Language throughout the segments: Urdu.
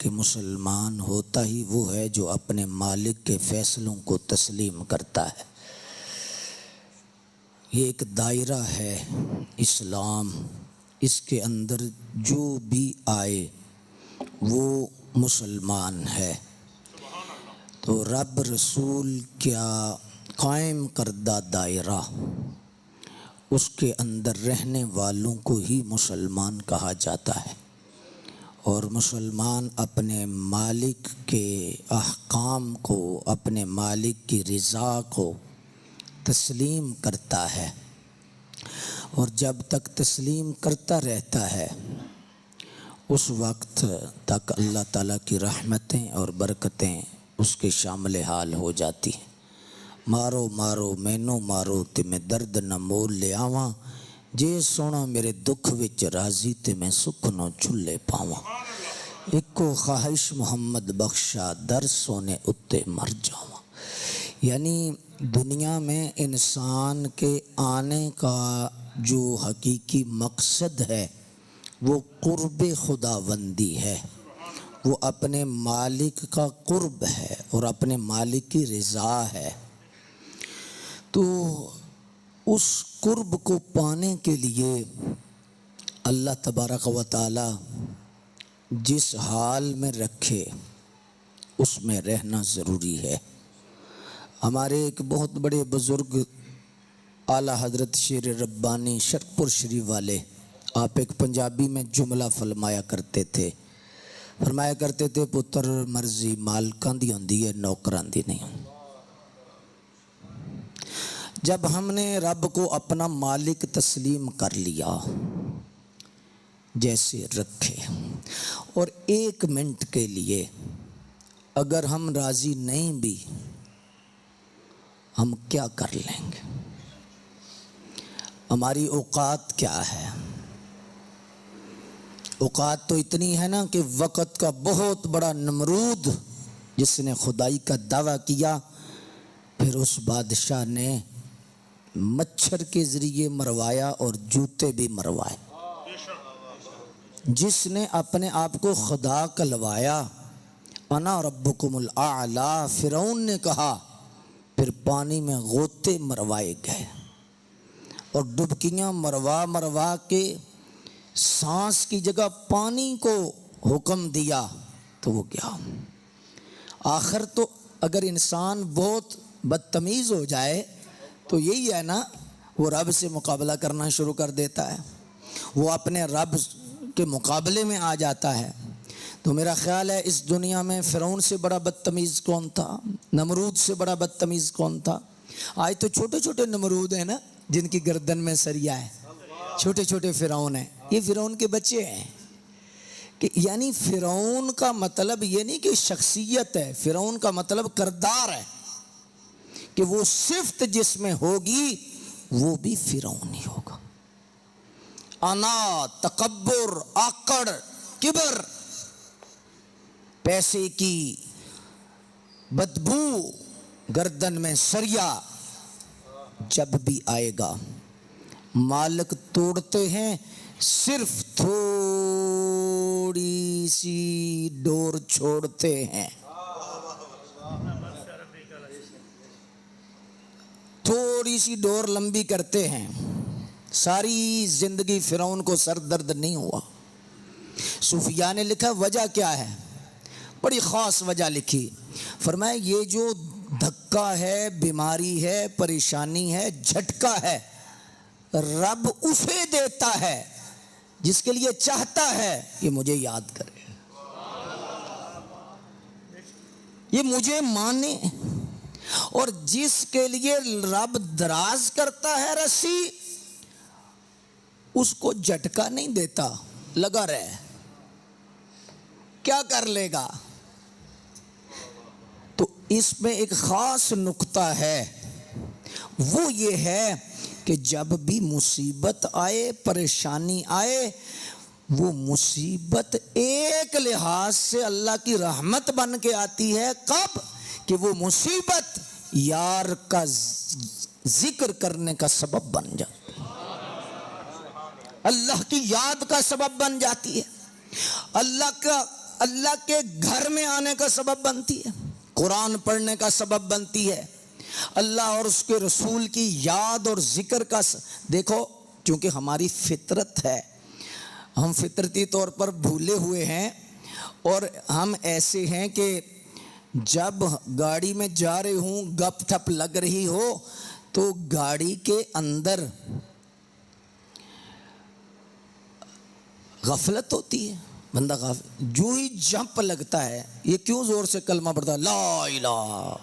کہ مسلمان ہوتا ہی وہ ہے جو اپنے مالک کے فیصلوں کو تسلیم کرتا ہے۔ یہ ایک دائرہ ہے اسلام، اس کے اندر جو بھی آئے وہ مسلمان ہے۔ تو رب رسول کیا قائم کردہ دائرہ، اس کے اندر رہنے والوں کو ہی مسلمان کہا جاتا ہے، اور مسلمان اپنے مالک کے احکام کو، اپنے مالک کی رضا کو تسلیم کرتا ہے، اور جب تک تسلیم کرتا رہتا ہے اس وقت تک اللہ تعالیٰ کی رحمتیں اور برکتیں اس کے شامل حال ہو جاتی ہیں۔ مارو مارو مینو مارو تے میں درد نہ مول لے آواں، جے سونا میرے دکھ وچ راضی تے میں سکھ نو چلے پاواں، ایکو خواہش محمد بخشا در سونے اتے مر جاواں۔ یعنی دنیا میں انسان کے آنے کا جو حقیقی مقصد ہے وہ قرب خداوندی ہے، وہ اپنے مالک کا قرب ہے اور اپنے مالک کی رضا ہے۔ تو اس قرب کو پانے کے لیے اللہ تبارک و تعالی جس حال میں رکھے اس میں رہنا ضروری ہے۔ ہمارے ایک بہت بڑے بزرگ اعلیٰ حضرت شیر ربانی شرپور شریف والے، آپ ایک پنجابی میں جملہ فرمایا کرتے تھے، پتر مرضی مالکاں دی ہوندی ہے، نوکراں دی نہیں۔ جب ہم نے رب کو اپنا مالک تسلیم کر لیا جیسے رکھے، اور ایک منٹ کے لیے اگر ہم راضی نہیں بھی، ہم کیا کر لیں گے؟ ہماری اوقات کیا ہے؟ اوقات تو اتنی ہے نا کہ وقت کا بہت بڑا نمرود جس نے خدائی کا دعویٰ کیا، پھر اس بادشاہ نے مچھر کے ذریعے مروایا اور جوتے بھی مروائے۔ جس نے اپنے آپ کو خدا کلوایا، انا ربکم الاعلی، فرعون نے کہا، پھر پانی میں غوطے مروائے گئے اور ڈبکیاں مروا کے سانس کی جگہ پانی کو حکم دیا تو وہ کیا؟ آخر تو اگر انسان بہت بدتمیز ہو جائے تو یہی ہے نا، وہ رب سے مقابلہ کرنا شروع کر دیتا ہے، وہ اپنے رب کے مقابلے میں آ جاتا ہے۔ تو میرا خیال ہے اس دنیا میں فرعون سے بڑا بدتمیز کون تھا؟ نمرود سے بڑا بدتمیز کون تھا؟ آج تو چھوٹے چھوٹے نمرود ہیں نا جن کی گردن میں سریا ہے، چھوٹے چھوٹے فرعون ہیں، یہ فرعون کے بچے ہیں۔ کہ یعنی فرعون کا مطلب یہ نہیں کہ شخصیت ہے، فرعون کا مطلب کردار ہے، کہ وہ صفت جس میں ہوگی وہ بھی فرعون ہی ہوگا۔ انا، تکبر، آکڑ، کبر، پیسے کی بدبو، گردن میں سریا جب بھی آئے گا، مالک توڑتے ہیں، صرف تھوڑی سی ڈور چھوڑتے ہیں، تھوڑی سی ڈور لمبی کرتے ہیں۔ ساری زندگی فرعون کو سر درد نہیں ہوا۔ صوفیاء نے لکھا وجہ کیا ہے؟ بڑی خاص وجہ لکھی، فرمایا یہ جو دھکا ہے، بیماری ہے، پریشانی ہے، جھٹکا ہے، رب اسے دیتا ہے جس کے لیے چاہتا ہے یہ مجھے یاد کرے، یہ مجھے مانے، اور جس کے لیے رب دراز کرتا ہے رسی، اس کو جھٹکا نہیں دیتا، لگا رہے، کیا کر لے گا؟ تو اس میں ایک خاص نقطہ ہے، وہ یہ ہے کہ جب بھی مصیبت آئے، پریشانی آئے، وہ مصیبت ایک لحاظ سے اللہ کی رحمت بن کے آتی ہے۔ کب؟ کہ وہ مصیبت یار کا ذکر کرنے کا سبب بن جاتی ہے، اللہ کی یاد کا سبب بن جاتی ہے، اللہ کا اللہ کے گھر میں آنے کا سبب بنتی ہے، قرآن پڑھنے کا سبب بنتی ہے، اللہ اور اس کے رسول کی یاد اور ذکر کا دیکھو چونکہ ہماری فطرت ہے، ہم فطرتی طور پر بھولے ہوئے ہیں، اور ہم ایسے ہیں کہ جب گاڑی میں جا رہے ہوں، گپ ٹھپ لگ رہی ہو تو گاڑی کے اندر غفلت ہوتی ہے، بندہ غافل، جو ہی جمپ لگتا ہے، یہ کیوں زور سے کلمہ پڑھتا ہے لا الہ،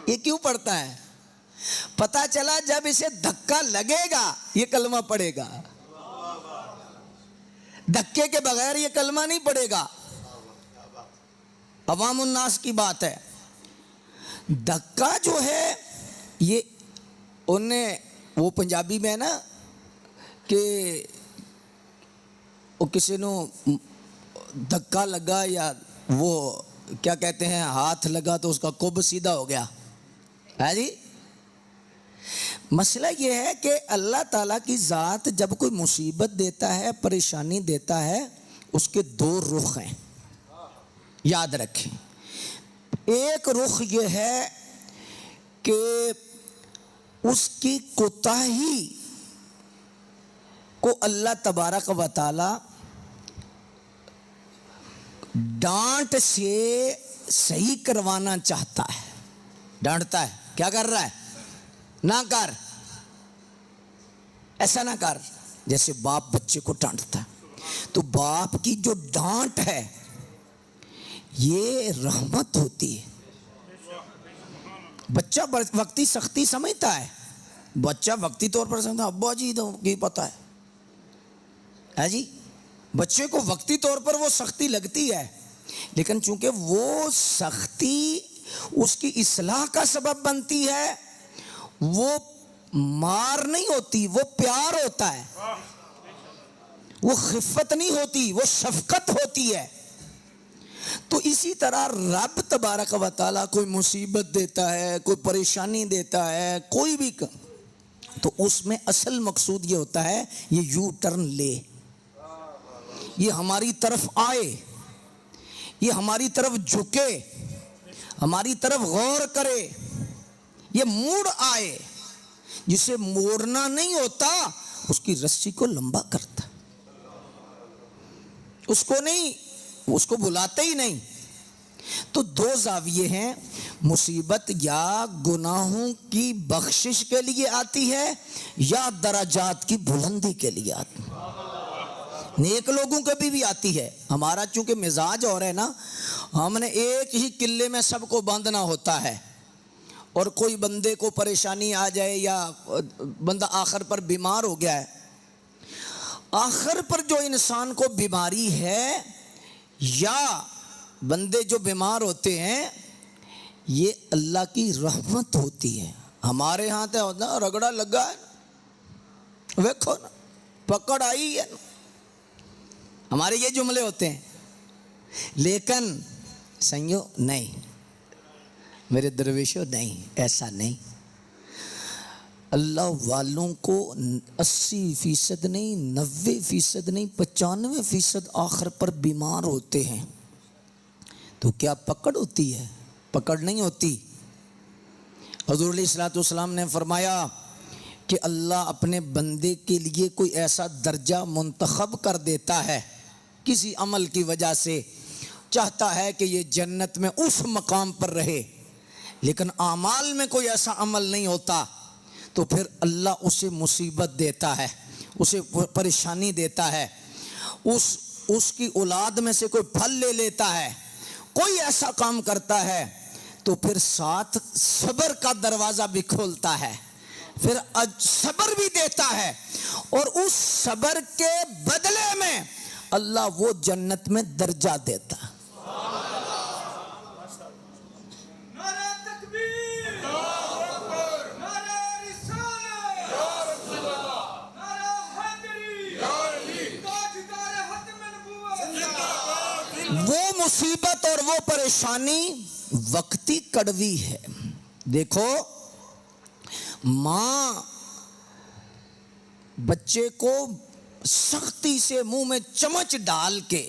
یہ کیوں پڑھتا ہے؟ پتہ چلا جب اسے دھکا لگے گا یہ کلمہ پڑھے گا، دھکے کے بغیر یہ کلمہ نہیں پڑھے گا۔ عوام الناس کی بات ہے، دھکا جو ہے یہ انہیں وہ پنجابی میں نا کہ وہ کسی نو دھکا لگا یا وہ کیا کہتے ہیں ہاتھ لگا تو اس کا کب سیدھا ہو گیا ہے جی۔ مسئلہ یہ ہے کہ اللہ تعالیٰ کی ذات جب کوئی مصیبت دیتا ہے، پریشانی دیتا ہے، اس کے دو رخ ہیں، یاد رکھیں۔ ایک رخ یہ ہے کہ اس کی کوتاہی کو اللہ تبارک و تعالی ڈانٹ سے صحیح کروانا چاہتا ہے، ڈانٹتا ہے، کیا کر رہا ہے؟ نہ کر، ایسا نہ کر، جیسے باپ بچے کو ڈانٹتا ہے، تو باپ کی جو ڈانٹ ہے یہ رحمت ہوتی ہے۔ بچہ وقتی سختی سمجھتا ہے، بچہ وقتی طور پر سمجھتا ہے ابا جی تو کی پتہ ہے جی، بچے کو وقتی طور پر وہ سختی لگتی ہے، لیکن چونکہ وہ سختی اس کی اصلاح کا سبب بنتی ہے، وہ مار نہیں ہوتی، وہ پیار ہوتا ہے، وہ خفت نہیں ہوتی، وہ شفقت ہوتی ہے۔ تو اسی طرح رب تبارک و تعالیٰ کوئی مصیبت دیتا ہے، کوئی پریشانی دیتا ہے، کوئی بھی، تو اس میں اصل مقصود یہ ہوتا ہے یہ یو ٹرن لے، یہ ہماری طرف آئے، یہ ہماری طرف جھکے، ہماری طرف غور کرے، یہ موڑ آئے۔ جسے موڑنا نہیں ہوتا اس کی رسی کو لمبا کرتا، اس کو نہیں، اس کو بلاتے ہی نہیں۔ تو دو زاویے ہیں، مصیبت یا گناہوں کی بخشش کے لیے آتی ہے یا درجات کی بلندی کے لیے آتی ہے۔ نیک لوگوں کے بھی آتی ہے، ہمارا چونکہ مزاج اور ہے نا، ہم نے ایک ہی قلعے میں سب کو باندھنا ہوتا ہے، اور کوئی بندے کو پریشانی آ جائے یا بندہ آخر پر بیمار ہو گیا ہے، آخر پر جو انسان کو بیماری ہے یا بندے جو بیمار ہوتے ہیں، یہ اللہ کی رحمت ہوتی ہے۔ ہمارے ہاں تو ہوتا رگڑا لگا ہے، ویکھو نا پکڑ آئی ہے نا، ہمارے یہ جملے ہوتے ہیں، لیکن سنگیو نہیں، میرے درویشوں نہیں، ایسا نہیں۔ اللہ والوں کو 80% نہیں، 90% نہیں، 95% آخر پر بیمار ہوتے ہیں، تو کیا پکڑ ہوتی ہے؟ پکڑ نہیں ہوتی۔ حضور علیہ الصلوۃ والسلام نے فرمایا کہ اللہ اپنے بندے کے لیے کوئی ایسا درجہ منتخب کر دیتا ہے کسی عمل کی وجہ سے، چاہتا ہے کہ یہ جنت میں اس مقام پر رہے، لیکن اعمال میں کوئی ایسا عمل نہیں ہوتا، تو پھر اللہ اسے مصیبت دیتا ہے، اسے پریشانی دیتا ہے، اس کی اولاد میں سے کوئی پھل لے لیتا ہے، کوئی ایسا کام کرتا ہے، تو پھر ساتھ صبر کا دروازہ بھی کھولتا ہے، پھر صبر بھی دیتا ہے، اور اس صبر کے بدلے میں اللہ وہ جنت میں درجہ دیتا ہے۔ وہ مصیبت اور وہ پریشانی وقتی کڑوی ہے۔ دیکھو ماں بچے کو سختی سے منہ میں چمچ ڈال کے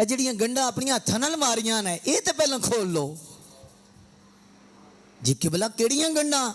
ਜਿਹੜੀਆਂ ਗੰਢਾਂ ਆਪਣੀਆਂ ਹੱਥਾਂ ਨਾਲ ਮਾਰੀਆਂ ਨੇ, ਇਹ ਤੇ ਪਹਿਲਾਂ ਖੋਲ ਲਓ ਜੀ। ਕਿਬਲਾ ਕਿਹੜੀਆਂ ਗੰਢਾਂ?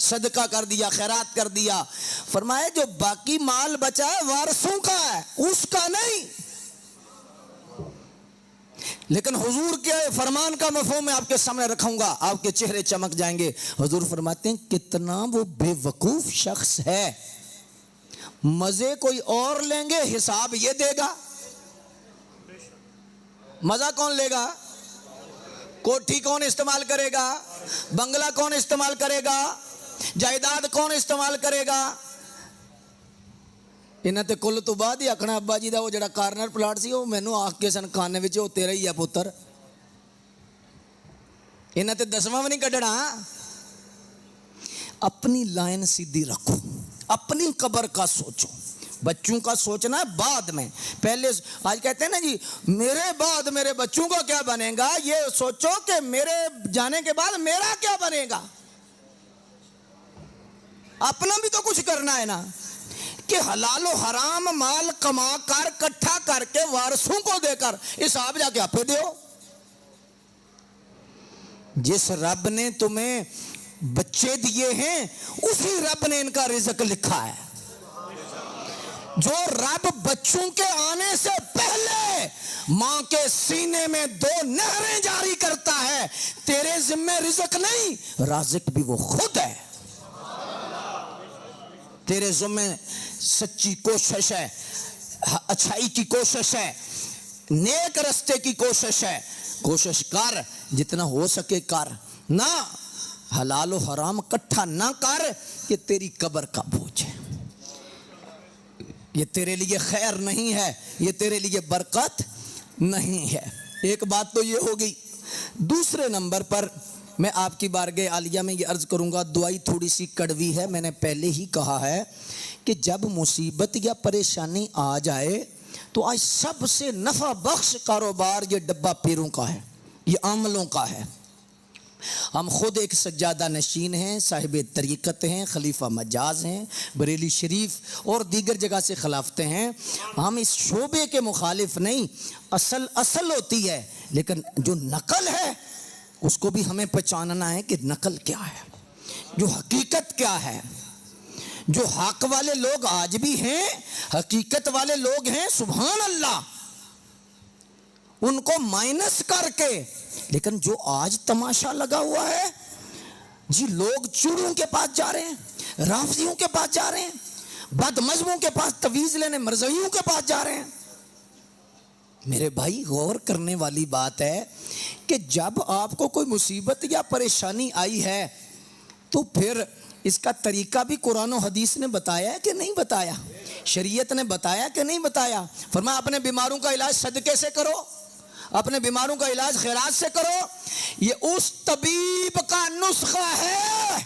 صدقہ کر دیا، خیرات کر دیا. فرمایا جو باقی مال بچا ہے وارثوں کا ہے، اس کا نہیں. لیکن حضور کے فرمان کا مفہوم میں آپ کے سامنے رکھوں گا، آپ کے چہرے چمک جائیں گے. حضور فرماتے ہیں کتنا وہ بے وقوف شخص ہے، مزے کوئی اور لیں گے، حساب یہ دے گا. مزہ کون لے گا؟ کوٹھی کون استعمال کرے گا؟ بنگلہ کون استعمال کرے گا؟ جائیداد کون استعمال کرے گا؟ انہاں تے کل تو بعد ہی آکھنا ابا جی دا وہ جڑا کارنر پلاٹ سی وہ مینوں آکھ کے سن کھانے وچ وہ تیرا ہی ہے پتر. انہاں تے 10واں نہیں کڈنا. اپنی لائن سیدھی رکھو، اپنی قبر کا سوچو. بچوں کا سوچنا ہے بعد میں، پہلے آج کہتے ہیں نا جی میرے بعد میرے بچوں کا کیا بنے گا، یہ سوچو کہ میرے جانے کے بعد میرا کیا بنے گا. اپنا بھی تو کچھ کرنا ہے نا، کہ حلال و حرام مال کما کر کٹھا کر کے وارثوں کو دے کر حساب جا کے آپ پہ دیو. جس رب نے تمہیں بچے دیے ہیں اسی رب نے ان کا رزق لکھا ہے. جو رب بچوں کے آنے سے پہلے ماں کے سینے میں 2 نہریں جاری کرتا ہے، تیرے ذمہ رزق نہیں، رازق بھی وہ خود ہے. تیرے ذمہ سچی کوشش ہے، اچھائی کی کوشش ہے، نیک رستے کی کوشش ہے. کوشش کر، جتنا ہو سکے کر، نہ حلال و حرام کٹھا نہ کر کہ تیری قبر کا بوجھ ہے. یہ تیرے لیے خیر نہیں ہے، یہ تیرے لیے برکت نہیں ہے. ایک بات تو یہ ہو گئی. دوسرے نمبر پر میں آپ کی بارگاہ عالیہ میں یہ عرض کروں گا، دعائی تھوڑی سی کڑوی ہے، میں نے پہلے ہی کہا ہے کہ جب مصیبت یا پریشانی آ جائے تو آج سب سے نفع بخش کاروبار یہ ڈبہ پیروں کا ہے، یہ عاملوں کا ہے. ہم خود ایک سجادہ نشین ہیں، صاحب طریقت ہیں، خلیفہ مجاز ہیں، بریلی شریف اور دیگر جگہ سے خلافتیں ہیں. ہم اس شعبے کے مخالف نہیں، اصل ہوتی ہے، لیکن جو نقل ہے اس کو بھی ہمیں پہچاننا ہے کہ نقل کیا ہے، جو حقیقت کیا ہے. جو حق والے لوگ آج بھی ہیں، حقیقت والے لوگ ہیں، سبحان اللہ، ان کو مائنس کر کے. لیکن جو آج تماشا لگا ہوا ہے جی، لوگ چوڑوں کے پاس جا رہے ہیں، رافضیوں کے پاس جا رہے ہیں، بد مذہبوں کے پاس تویز لینے مرزویوں کے پاس جا رہے ہیں. میرے بھائی غور کرنے والی بات ہے کہ جب آپ کو کوئی مصیبت یا پریشانی آئی ہے تو پھر اس کا طریقہ بھی قرآن و حدیث نے بتایا ہے کہ نہیں بتایا؟ شریعت نے بتایا کہ نہیں بتایا؟ فرمایا اپنے بیماروں کا علاج صدقے سے کرو، اپنے بیماروں کا علاج خیرات سے کرو. یہ اس طبیب کا نسخہ ہے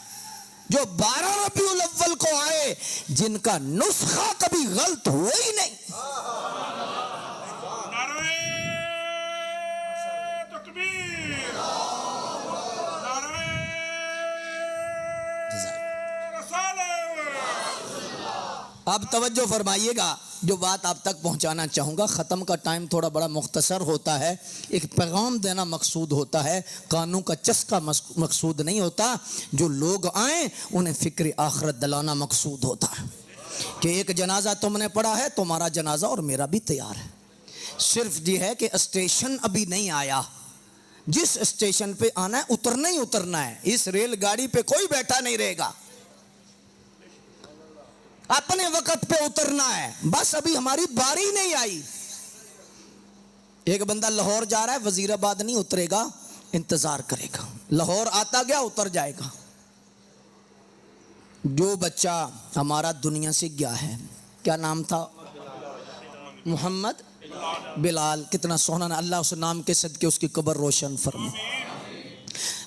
جو 12 ربیع الاول کو آئے، جن کا نسخہ کبھی غلط ہوا ہی نہیں. اب توجہ فرمائیے گا، جو بات آپ تک پہنچانا چاہوں گا. ختم کا ٹائم تھوڑا بڑا مختصر ہوتا ہے، ایک پیغام دینا مقصود ہوتا ہے، کانوں کا چسکا مقصود نہیں ہوتا. جو لوگ آئیں انہیں فکر آخرت دلانا مقصود ہوتا ہے کہ ایک جنازہ تم نے پڑھا ہے، تمہارا جنازہ اور میرا بھی تیار ہے. صرف یہ ہے کہ اسٹیشن ابھی نہیں آیا، جس اسٹیشن پہ آنا ہے اترنا ہی اترنا ہے. اس ریل گاڑی پہ کوئی بیٹھا نہیں رہے گا، اپنے وقت پہ اترنا ہے. بس ابھی ہماری باری نہیں آئی. ایک بندہ لاہور جا رہا ہے، وزیر آباد نہیں اترے گا، انتظار کرے گا. لاہور آتا گیا اتر جائے گا. جو بچہ ہمارا دنیا سے گیا ہے، کیا نام تھا؟ محمد بلال. کتنا سونا نا، اللہ اس نام کے صدقے اس کی قبر روشن فرمائے.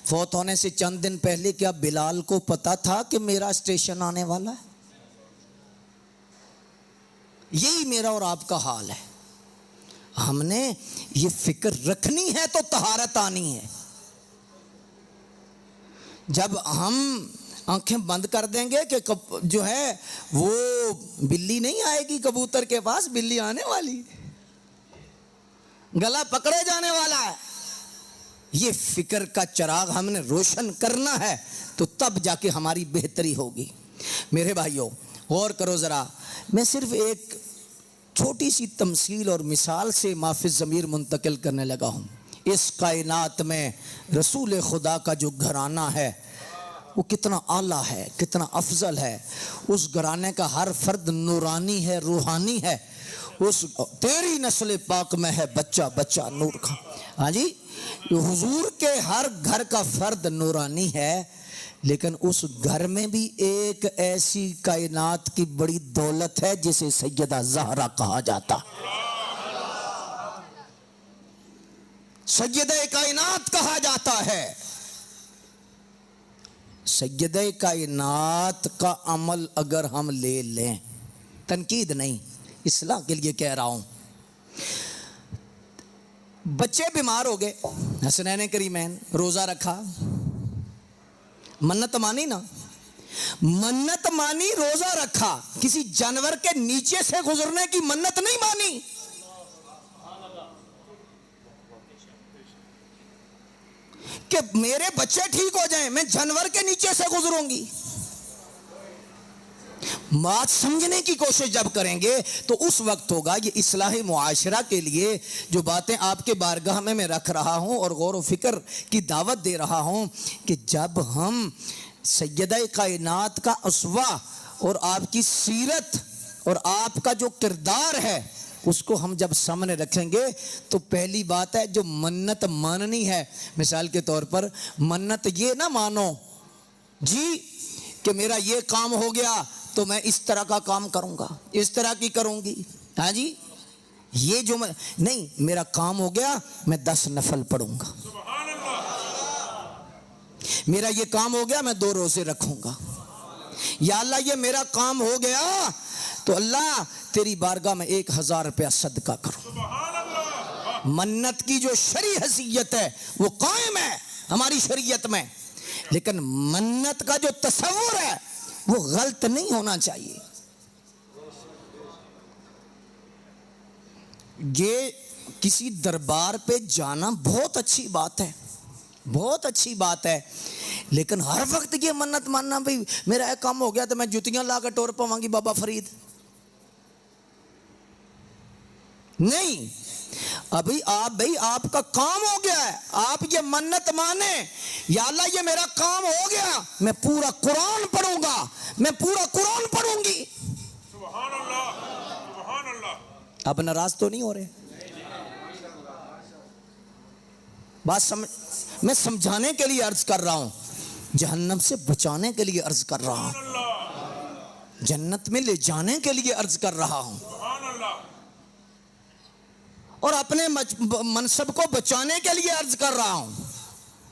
فوت ہونے سے چند دن پہلے کیا بلال کو پتا تھا کہ میرا اسٹیشن آنے والا ہے؟ یہی میرا اور آپ کا حال ہے. ہم نے یہ فکر رکھنی ہے تو طہارت آنی ہے. جب ہم آنکھیں بند کر دیں گے کہ جو ہے وہ بلی نہیں آئے گی کبوتر کے پاس، بلی آنے والی، گلا پکڑے جانے والا ہے. یہ فکر کا چراغ ہم نے روشن کرنا ہے تو تب جا کے ہماری بہتری ہوگی۔ میرے بھائیوں غور کرو ذرا، میں صرف ایک چھوٹی سی تمثیل اور مثال سے مافی ضمیر منتقل کرنے لگا ہوں۔ اس کائنات میں رسول خدا کا جو گھرانہ ہے وہ کتنا اعلیٰ ہے، کتنا افضل ہے۔ اس گھرانے کا ہر فرد نورانی ہے، روحانی ہے۔ اس تیری نسل پاک میں ہے بچہ بچہ نور کا۔ ہاں جی، حضور کے ہر گھر کا فرد نورانی ہے، لیکن اس گھر میں بھی ایک ایسی کائنات کی بڑی دولت ہے جسے سیدہ زہرا کہا جاتا۔ سیدہ کائنات کہا جاتا ہے۔ سیدہ کائنات کا عمل اگر ہم لے لیں، تنقید نہیں، اصلاح کے لیے کہہ رہا ہوں، بچے بیمار ہو گئے، حسنین کریمین، روزہ رکھا، منت مانی نا، منت مانی، روزہ رکھا، کسی جانور کے نیچے سے گزرنے کی منت نہیں مانی۔ کہ میرے بچے ٹھیک ہو جائیں، میں جانور کے نیچے سے گزروں گی۔ بات سمجھنے کی کوشش جب کریں گے تو اس وقت ہوگا۔ یہ اصلاح معاشرہ کے لیے جو باتیں آپ کے بارگاہ میں رکھ رہا ہوں اور غور و فکر کی دعوت دے رہا ہوں، کہ جب ہم سیدہ کائنات کا اسوہ اور آپ کی سیرت اور آپ کا جو کردار ہے اس کو ہم جب سامنے رکھیں گے تو پہلی بات ہے جو منت ماننی ہے، مثال کے طور پر منت یہ نہ مانو جی کہ میرا یہ کام ہو گیا تو میں اس طرح کا کام کروں گا، اس طرح کی کروں گی۔ ہاں جی، یہ جو نہیں، میرا کام ہو گیا میں 10 نفل پڑھوں گا، میرا یہ کام ہو گیا میں 2 روزے رکھوں گا، یا اللہ یہ میرا کام ہو گیا تو اللہ تیری بارگاہ میں 1000 روپیہ صدقہ کروں۔ منت کی جو شرعی حیثیت ہے وہ قائم ہے ہماری شریعت میں، لیکن منت کا جو تصور ہے وہ غلط نہیں ہونا چاہیے۔ یہ کسی دربار پہ جانا بہت اچھی بات ہے، بہت اچھی بات ہے، لیکن ہر وقت یہ منت ماننا بھئی میرا ایک کام ہو گیا تو میں جوتیاں لا کے ٹور پاؤں گی بابا فرید، نہیں۔ ابھی آپ کا کام ہو گیا ہے، آپ یہ منت مانیں، یا اللہ یہ میرا کام ہو گیا میں پورا قرآن پڑھوں گا، میں پورا قرآن پڑھوں گی۔ سبحان اللہ، سبحان اللہ۔ آپ ناراض تو نہیں ہو رہے؟ بات میں سمجھانے کے لیے عرض کر رہا ہوں، جہنم سے بچانے کے لیے عرض کر رہا ہوں، جنت میں لے جانے کے لیے عرض کر رہا ہوں، اور اپنے منصب کو بچانے کے لیے عرض کر رہا ہوں۔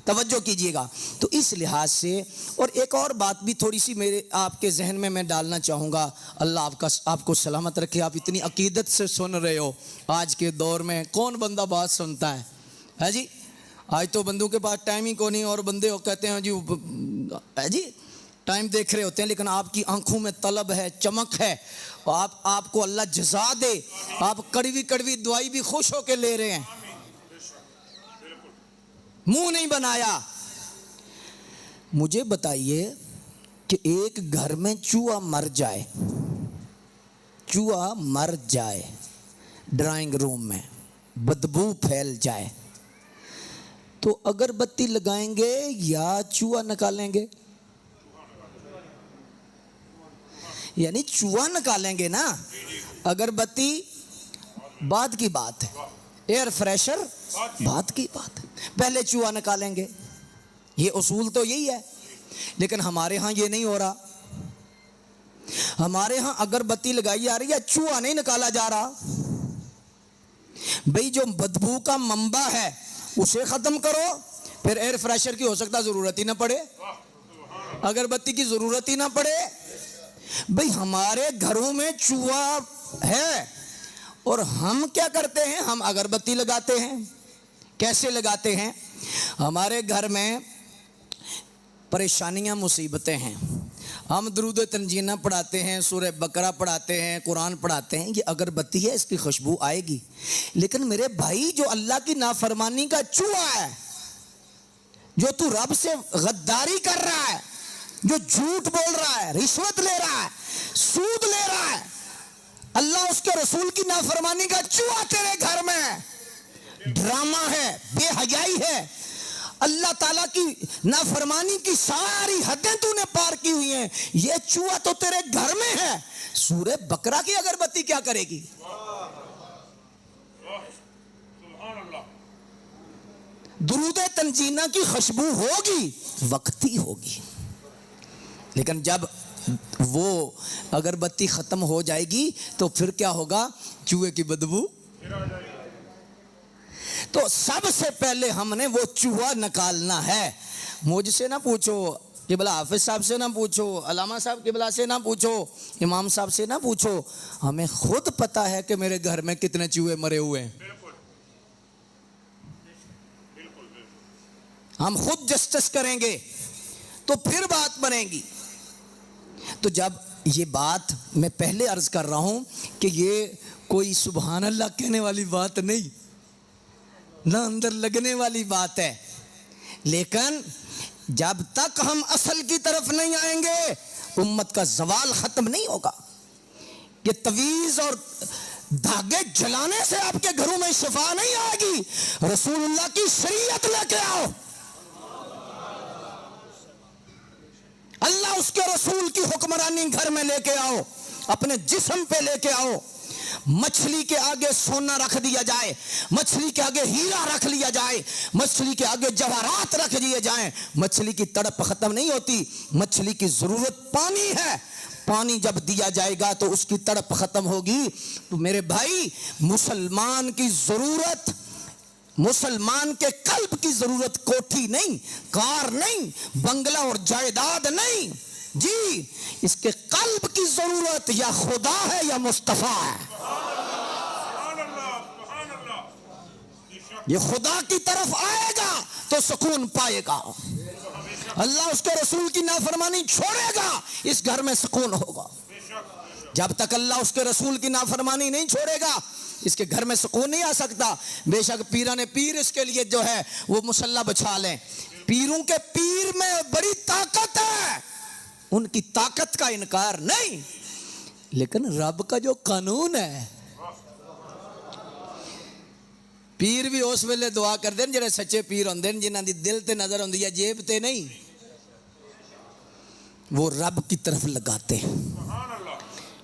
توجہ کیجئے گا۔ تو اس لحاظ سے، اور ایک اور بات بھی تھوڑی سی میرے آپ کے ذہن میں ڈالنا چاہوں گا، اللہ آپ کو سلامت رکھے۔ آپ اتنی عقیدت سے سن رہے ہو، آج کے دور میں کون بندہ بات سنتا ہے جی؟ آج تو بندوں کے پاس ٹائم ہی کو نہیں، اور بندے کہتے ہیں جی ٹائم دیکھ رہے ہوتے ہیں، لیکن آپ کی آنکھوں میں طلب ہے، چمک ہے، اور آپ کو اللہ جزا دے، آپ کڑوی کڑوی دعائی بھی خوش ہو کے لے رہے ہیں، منہ نہیں بنایا۔ مجھے بتائیے کہ ایک گھر میں چوہا مر جائے، چوہا مر جائے ڈرائنگ روم میں، بدبو پھیل جائے، تو اگربتی لگائیں گے یا چوہا نکالیں گے؟ یعنی چوہا نکالیں گے نا، اگربتی بعد کی بات ہے، ایئر فریشر بعد کی بات ہے، پہلے چوہا نکالیں گے۔ یہ اصول تو یہی ہے، لیکن ہمارے ہاں یہ نہیں ہو رہا۔ ہمارے ہاں اگربتی لگائی جا رہی ہے، چوہا نہیں نکالا جا رہا۔ بھئی جو بدبو کا منبع ہے اسے ختم کرو، پھر ایئر فریشر کی ہو سکتا ضرورت ہی نہ پڑے، اگربتی کی ضرورت ہی نہ پڑے۔ بھئی ہمارے گھروں میں چوہا ہے اور ہم کیا کرتے ہیں؟ ہم اگربتی لگاتے ہیں۔ کیسے لگاتے ہیں؟ ہمارے گھر میں پریشانیاں، مصیبتیں ہیں، ہم درود تنجینہ پڑھاتے ہیں، سورہ بقرہ پڑھاتے ہیں، قرآن پڑھاتے ہیں، یہ اگربتی ہے، اس کی خوشبو آئے گی۔ لیکن میرے بھائی جو اللہ کی نافرمانی کا چوہا ہے، جو تو رب سے غداری کر رہا ہے، جو جھوٹ بول رہا ہے، رشوت لے رہا ہے، سود لے رہا ہے، اللہ اس کے رسول کی نافرمانی کا چوہا تیرے گھر میں ہے، ڈرامہ ہے، بے حیائی ہے، اللہ تعالیٰ کی نافرمانی کی ساری حدیں تو نے پار کی ہوئی ہیں، یہ چوہا تو تیرے گھر میں ہے۔ سورہ بقرہ کی اگربتی کیا کرے گی؟ درود تنجینہ کی خوشبو ہوگی، وقتی ہوگی، لیکن جب وہ اگربتی ختم ہو جائے گی تو پھر کیا ہوگا؟ چوہے کی بدبو۔ تو سب سے پہلے ہم نے وہ چوہا نکالنا ہے۔ مجھ سے نہ پوچھو، قبلہ حافظ صاحب سے نہ پوچھو، علامہ صاحب قبلہ سے نہ پوچھو، امام صاحب سے نہ پوچھو، ہمیں خود پتا ہے کہ میرے گھر میں کتنے چوہے مرے ہوئے ہیں۔ ہم خود جسٹس کریں گے تو پھر بات بنے گی۔ تو جب یہ بات میں پہلے عرض کر رہا ہوں کہ یہ کوئی سبحان اللہ کہنے والی بات نہیں، نہ اندر لگنے والی بات ہے، لیکن جب تک ہم اصل کی طرف نہیں آئیں گے امت کا زوال ختم نہیں ہوگا۔ یہ تویز اور دھاگے جلانے سے آپ کے گھروں میں شفا نہیں آئے گی، رسول اللہ کی شریعت لے کے آؤ، اللہ اس کے رسول کی حکمرانی گھر میں لے کے آؤ، اپنے جسم پہ لے کے آؤ۔ مچھلی کے آگے سونا رکھ دیا جائے، مچھلی کے آگے ہیرا رکھ لیا جائے، مچھلی کے آگے جواہرات رکھ دیے جائیں، مچھلی کی تڑپ ختم نہیں ہوتی۔ مچھلی کی ضرورت پانی ہے، پانی جب دیا جائے گا تو اس کی تڑپ ختم ہوگی۔ تو میرے بھائی، مسلمان کی ضرورت، مسلمان کے قلب کی ضرورت کوٹھی نہیں، کار نہیں، بنگلہ اور جائیداد نہیں، جی اس کے قلب کی ضرورت یا خدا ہے یا مصطفیٰ ہے۔ یہ خدا کی طرف آئے گا تو سکون پائے گا، اللہ اس کے رسول کی نافرمانی چھوڑے گا، اس گھر میں سکون ہوگا۔ جب تک اللہ اس کے رسول کی نافرمانی نہیں چھوڑے گا اس کے گھر میں سکون نہیں آ سکتا۔ بے شک پیران پیر اس کے لیے جو ہے وہ مصلی بچھا لیں، پیروں کے پیر میں بڑی طاقت ہے، ان کی طاقت کا انکار نہیں، لیکن رب کا جو قانون ہے، پیر بھی اس ویلے دعا کر دیں جڑے سچے پیر ہوندے ہیں، جنہاں دی دل تے نظر ہوندی ہے، جیب تے نہیں، وہ رب کی طرف لگاتے ہیں،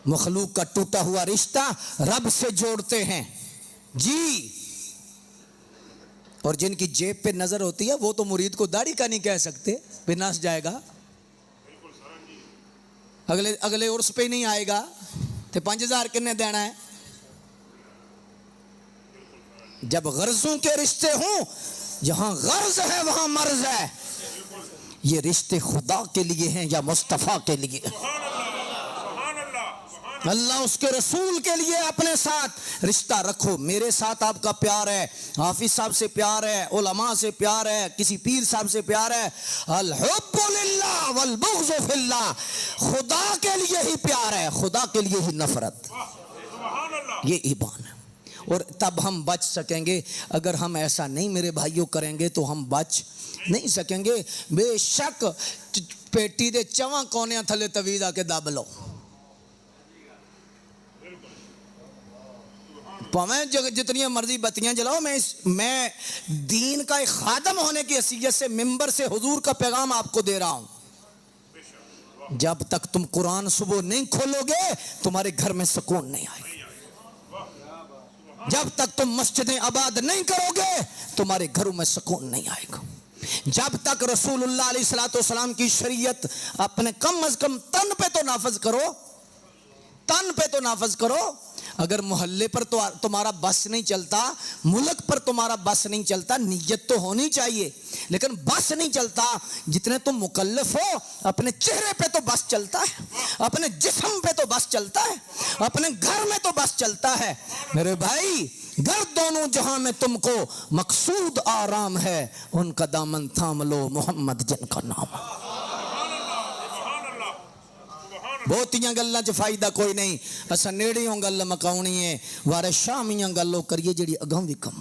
مخلوق کا ٹوٹا ہوا رشتہ رب سے جوڑتے ہیں، جی۔ اور جن کی جیب پہ نظر ہوتی ہے وہ تو مرید کو داڑھی کا نہیں کہہ سکتے، پہ ناس جائے گا، اگلے عرس پہ نہیں آئے گا، تے 5000 کنے دینا ہے۔ جب غرضوں کے رشتے ہوں، جہاں غرض ہے وہاں مرض ہے، یہ رشتے خدا کے لیے ہیں یا مصطفیٰ کے لیے؟ اللہ اس کے رسول کے لیے اپنے ساتھ رشتہ رکھو۔ میرے ساتھ آپ کا پیار ہے، حافظ صاحب سے پیار ہے، علماء سے پیار ہے، کسی پیر صاحب سے پیار ہے، الحب للہ والبغض فی اللہ، خدا کے لیے ہی پیار ہے، خدا کے لیے ہی نفرت، یہ ایمان ہے۔ اور تب ہم بچ سکیں گے۔ اگر ہم ایسا نہیں میرے بھائیوں کریں گے تو ہم بچ نہیں سکیں گے۔ بے شک پیٹی دے چواں کونیاں تھلے تویز آ کے دب لو، جتنی مرضی بتیاں جلاؤ، میں دین کا ایک خادم ہونے کی حیثیت سے ممبر سے حضور کا پیغام آپ کو دے رہا ہوں۔ جب تک تم قرآن صبح نہیں کھولو گے تمہارے گھر میں سکون نہیں آئے گا، جب تک تم مسجدیں آباد نہیں کرو گے تمہارے گھروں میں سکون نہیں آئے گا، جب تک رسول اللہ علیہ الصلوۃ والسلام کی شریعت اپنے کم از کم تن پہ تو نافذ کرو، تن پہ تو نافذ کرو۔ اگر محلے پر تو تمہارا بس نہیں چلتا، ملک پر تمہارا بس نہیں چلتا، نیت تو ہونی چاہیے، لیکن بس نہیں چلتا، جتنے تم مکلف ہو اپنے چہرے پہ تو بس چلتا ہے، اپنے جسم پہ تو بس چلتا ہے، اپنے گھر میں تو بس چلتا ہے۔ میرے بھائی، گر دونوں جہاں میں تم کو مقصود آرام ہے، ان کا دامن تھام لو، محمد جن کا نام ہے۔ بہتیاں گلاں چ فائدہ کوئی نہیں، اسا نیڑیوں گل مکاونی ہے، وارے شامیاں گلوں کریے جڑی اگاں بھی کم۔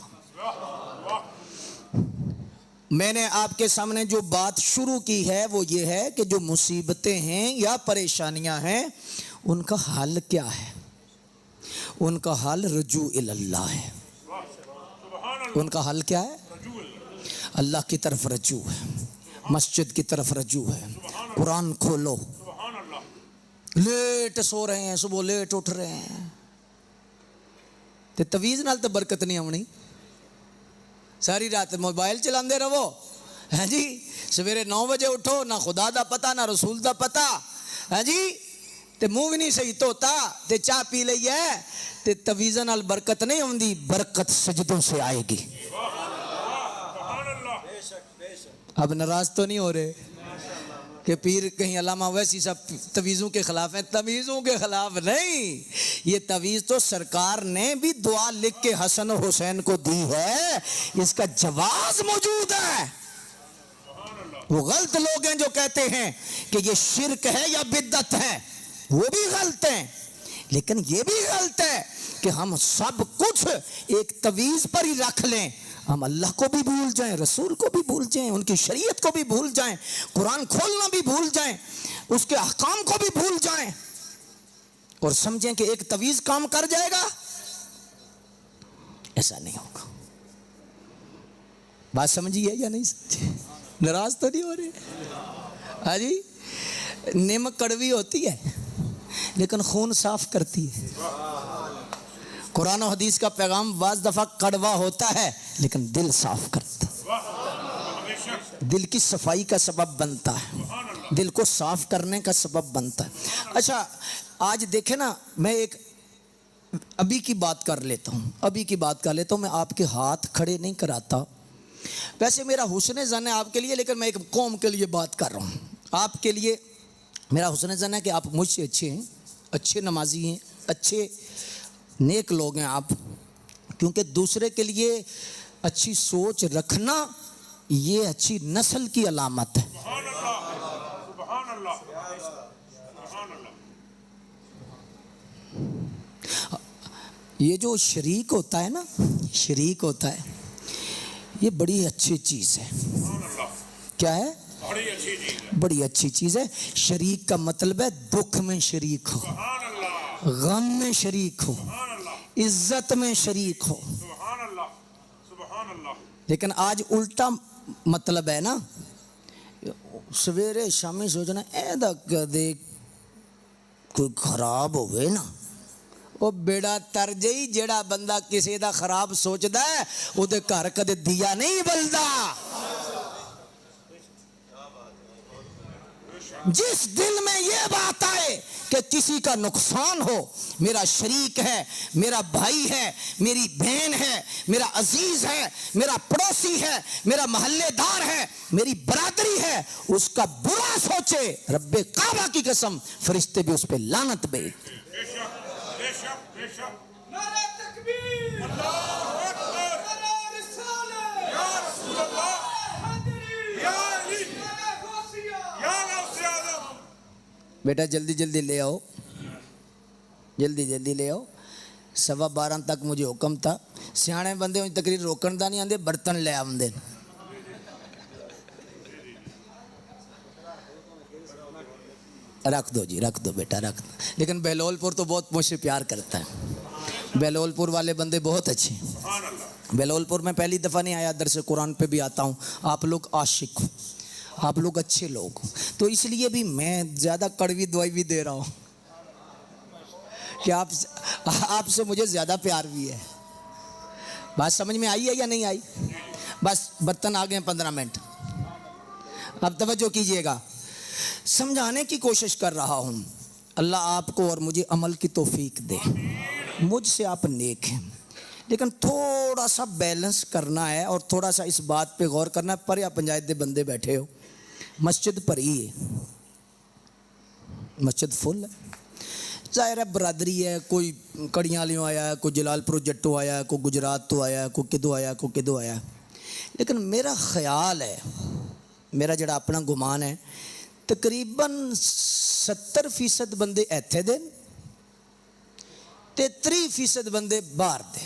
میں نے آپ کے سامنے جو بات شروع کی ہے وہ یہ ہے کہ جو مصیبتیں ہیں یا پریشانیاں ہیں ان کا حل کیا ہے؟ ان کا حل رجوع اللہ ہے۔ ان کا حل کیا ہے؟ اللہ کی طرف رجوع ہے، مسجد کی طرف رجوع ہے، قرآن کھولو۔ لیٹ سو رہے ہیں، صبح لیٹ اٹھ رہے ہیں تے تویز نال تو برکت نہیں آنی۔ ساری رات موبائل چلاندے رہو، ہاں جی، سویرے 9 بجے اٹھو، نہ خدا دا پتہ نہ رسول دا پتہ، ہاں جی، تے منہ بھی نہیں صحیح دھوتا تے چاہ پی لئی ہے تے تویزاں نال برکت نہیں ہوندی، برکت سجدوں سے آئے گی۔ اب ناراض تو نہیں ہو رہے کہ پیر کہیں علامہ ویسی سب تویزوں کے خلاف ہیں؟ تویزوں کے خلاف نہیں، یہ تویز تو سرکار نے بھی دعا لکھ کے حسن و حسین کو دی ہے، اس کا جواز موجود ہے۔ وہ غلط لوگ ہیں جو کہتے ہیں کہ یہ شرک ہے یا بدعت ہے، وہ بھی غلط ہیں، لیکن یہ بھی غلط ہے کہ ہم سب کچھ ایک تویز پر ہی رکھ لیں، ہم اللہ کو بھی بھول جائیں، رسول کو بھی بھول جائیں، ان کی شریعت کو بھی بھول جائیں، قرآن کھولنا بھی بھول جائیں، اس کے احکام کو بھی بھول جائیں اور سمجھیں کہ ایک تویز کام کر جائے گا۔ ایسا نہیں ہوگا۔ بات سمجھیے یا نہیں سمجھے؟ ناراض تو نہیں ہو رہے؟ ہاں جی، نمک کڑوی ہوتی ہے لیکن خون صاف کرتی ہے۔ قرآن و حدیث کا پیغام بعض دفعہ کڑوا ہوتا ہے لیکن دل صاف کرتا ہے، دل کی صفائی کا سبب بنتا ہے، دل کو صاف کرنے کا سبب بنتا ہے۔ اچھا آج دیکھیں نا، میں ایک ابھی کی بات کر لیتا ہوں، میں آپ کے ہاتھ کھڑے نہیں کراتا، ویسے میرا حسن ظن ہے آپ کے لیے، لیکن میں ایک قوم کے لیے بات کر رہا ہوں۔ آپ کے لیے میرا حسن ظن ہے کہ آپ مجھ سے اچھے ہیں، اچھے نمازی ہیں، اچھے نیک لوگ ہیں آپ، کیونکہ دوسرے کے لیے اچھی سوچ رکھنا یہ اچھی نسل کی علامت ہے۔ یہ جو شریک ہوتا ہے نا، شریک ہوتا ہے، یہ بڑی اچھی چیز ہے۔ کیا ہے؟ بڑی اچھی چیز ہے۔ شریک کا مطلب ہے دکھ میں شریک ہو، غم میں شریک ہو، عزت میں شریک ہو۔ لیکن آج الٹا مطلب ہے نا، سویرے شامی سوچنا اے دا کدے کوئی خراب ہوئے نا، وہ بیڑا تر جئی جیڑا بندہ کسی دا خراب سوچدا ہے وہ دے گھر کدے دیا نہیں بلدا۔ جس دل میں یہ بات آئے کہ کسی کا نقصان ہو، میرا شریک ہے، میرا بھائی ہے، میری بہن ہے، میرا عزیز ہے، میرا پڑوسی ہے، میرا محلے دار ہے، میری برادری ہے، اس کا برا سوچے، رب کعبہ کی قسم فرشتے بھی اس پہ لعنت بھیجتے۔ نعرہ تکبیر، اللہ اکبر، نعرہ رسالت، یا رسول اللہ، حیدری، یا علی، نعرہ غوثیہ، یا غوث اعظم۔ بیٹا جلدی جلدی لے آؤ، جلدی جلدی لے آؤ۔ 12:15 تک مجھے حکم تھا، سیانے بندے ہوئی تقریر روکن دا نہیں آندے، برتن لے آمدے۔ رکھ دو جی، رکھ دو بیٹا، رکھ دو۔ لیکن بہلول پور تو بہت مجھ سے پیار کرتا ہے، بہلول پور والے بندے بہت اچھے ہیں۔ بہلول پور میں پہلی دفعہ نہیں آیا، درس قرآن پہ بھی آتا ہوں، آپ لوگ عاشق ہو، آپ لوگ اچھے لوگ ہو، تو اس لیے بھی میں زیادہ کڑوی دوائی بھی دے رہا ہوں کہ آپ سے مجھے زیادہ پیار بھی ہے۔ بات سمجھ میں آئی ہے یا نہیں آئی؟ بس برتن آ گئے ہیں 15 منٹ، اب توجہ کیجئے گا۔ سمجھانے کی کوشش کر رہا ہوں، اللہ آپ کو اور مجھے عمل کی توفیق دے۔ مجھ سے آپ نیک ہیں لیکن تھوڑا سا بیلنس کرنا ہے اور تھوڑا سا اس بات پہ غور کرنا ہے۔ پر یا پنجایت دے بندے بیٹھے ہو، مسجد پر ہی ہے، مسجد فل ہے، ظاہر ہے برادری ہے، کوئی کڑیاں لیوں آیا ہے، کوئی جلال پور جٹو آیا ہے، کوئی گجرات تو آیا ہے، کوئی کدو آیا ہے، کوئی کدو آیا ہے، لیکن میرا خیال ہے، میرا جڑا اپنا گمان ہے، تقریباً 70% بندے ایتھے دے تے 30% بندے باہر دے۔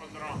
15।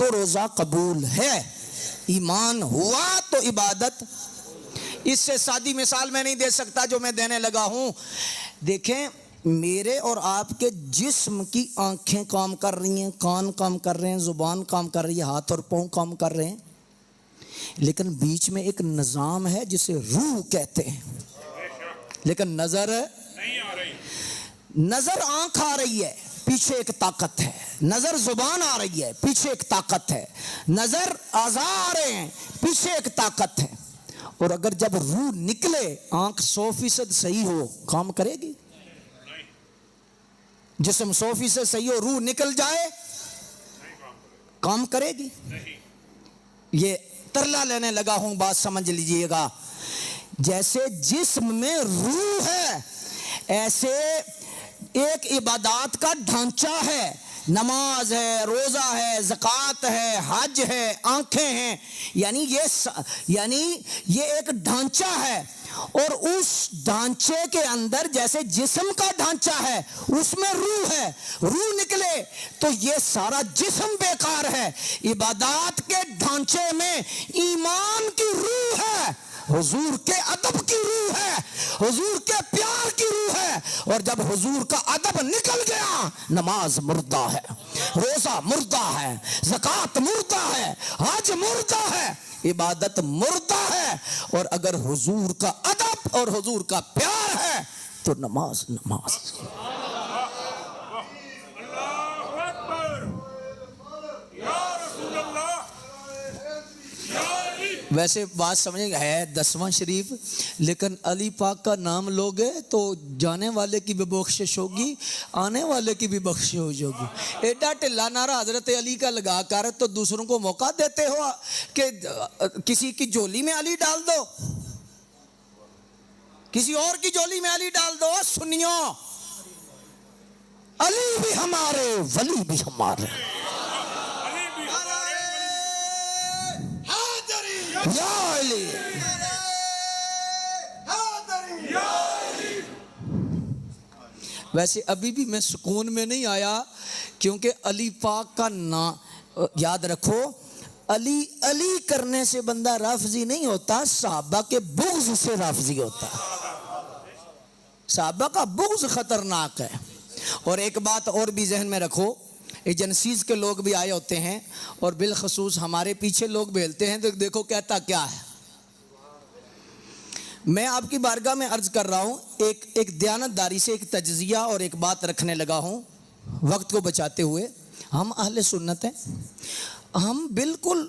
تو روزہ قبول ہے، ایمان ہوا تو عبادت۔ اس سے سادی مثال میں نہیں دے سکتا جو میں دینے لگا ہوں۔ دیکھیں میرے اور آپ کے جسم کی آنکھیں کام کر رہی ہیں، کان کام کر رہے ہیں، زبان کام کر رہی ہے، ہاتھ اور پاؤں کام کر رہے ہیں، لیکن بیچ میں ایک نظام ہے جسے روح کہتے ہیں، لیکن نظر نہیں آ رہی، نظر آنکھ آ رہی ہے، پیچھے ایک طاقت ہے، نظر زبان آ رہی ہے، پیچھے ایک طاقت ہے، نظر اعضاء آ رہے ہیں، پیچھے ایک طاقت ہے۔ اور اگر جب روح نکلے، آنکھ 100% صحیح ہو، کام کرے گی؟ جسم 100% صحیح ہو، روح نکل جائے، کام کرے گی؟ یہ ترلا لینے لگا ہوں، بات سمجھ لیجئے گا۔ جیسے جسم میں روح ہے، ایسے ایک عبادات کا ڈھانچہ ہے، نماز ہے، روزہ ہے، زکوٰۃ ہے، حج ہے، آنکھیں ہیں، یعنی یہ ایک ڈھانچہ ہے۔ اور اس ڈھانچے کے اندر جیسے جسم کا ڈھانچہ ہے، اس میں روح ہے، روح نکلے تو یہ سارا جسم بیکار ہے۔ عبادات کے ڈھانچے میں ایمان کی روح ہے، حضور کے ادب کی روح ہے، حضور کے پیار کی روح ہے، اور جب حضور کا ادب نکل گیا، نماز مردہ ہے، روزہ مردہ ہے، زکوٰۃ مردہ ہے، حج مردہ ہے، عبادت مردہ ہے۔ اور اگر حضور کا ادب اور حضور کا پیار ہے تو نماز نماز۔ اللہ اکبر، یا رسول اللہ، یا علی۔ ویسے بات سمجھیں ہے 10واں شریف، لیکن علی پاک کا نام لوگے تو جانے والے کی بھی بخشش ہوگی، آنے والے کی بھی بخشش ہوگی۔ ایڈا ٹھلا نعرہ حضرت علی کا لگا کر تو دوسروں کو موقع دیتے ہو کہ کسی کی جولی میں علی ڈال دو، کسی اور کی جولی میں علی ڈال دو۔ سنیو، علی بھی ہمارے، ولی بھی ہمارے، علی بھی ہمارے یا علی۔ یا علی۔ ویسے ابھی بھی میں سکون میں نہیں آیا، کیونکہ علی پاک کا نام یاد رکھو، علی علی کرنے سے بندہ رافضی نہیں ہوتا، صحابہ کے بغض سے رافضی ہوتا ہے۔ صحابہ کا بغض خطرناک ہے۔ اور ایک بات اور بھی ذہن میں رکھو، ایجنسیز کے لوگ بھی آئے ہوتے ہیں، اور بالخصوص ہمارے پیچھے لوگ بھیلتے ہیں، تو دیکھو کہتا کیا ہے۔ میں آپ کی بارگاہ میں عرض کر رہا ہوں، ایک دیانتداری سے ایک تجزیہ اور ایک بات رکھنے لگا ہوں وقت کو بچاتے ہوئے۔ ہم اہل سنت ہیں، ہم بالکل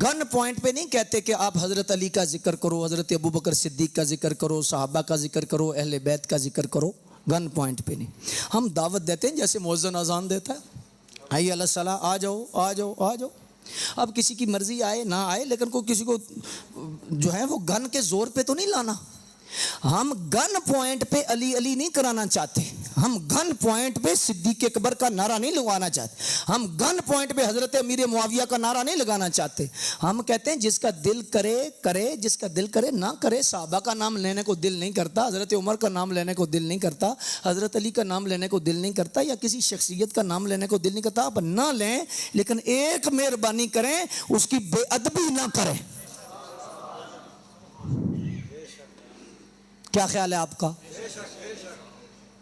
گن پوائنٹ پہ نہیں کہتے کہ آپ حضرت علی کا ذکر کرو، حضرت ابوبکر صدیق کا ذکر کرو، صحابہ کا ذکر کرو، اہل بیت کا ذکر کرو، گن پوائنٹ پہ نہیں۔ ہم دعوت دیتے ہیں جیسے مؤذن اذان دیتا ہے، حی علی الصلاۃ، آ جاؤ آ جاؤ آ جاؤ۔ اب کسی کی مرضی آئے نہ آئے، لیکن کوئی کسی کو جو ہے وہ گن کے زور پہ تو نہیں لانا۔ ہم گن پوائنٹ پہ علی علی نہیں کرانا چاہتے، ہم گن پوائنٹ پہ صدیق اکبر کا نعرہ نہیں لگوانا چاہتے، ہم گن پوائنٹ پہ حضرت امیر معاویہ کا نعرہ نہیں لگانا چاہتے۔ ہم کہتے ہیں جس کا دل کرے کرے، جس کا دل کرے نہ کرے۔ صحابہ کا نام لینے کو دل نہیں کرتا، حضرت عمر کا نام لینے کو دل نہیں کرتا، حضرت علی کا نام لینے کو دل نہیں کرتا، یا کسی شخصیت کا نام لینے کو دل نہیں کرتا۔ آپ نہ لیں، لیکن ایک مہربانی کریں، اس کی بے ادبی نہ کریں۔ کیا خیال ہے آپ کا؟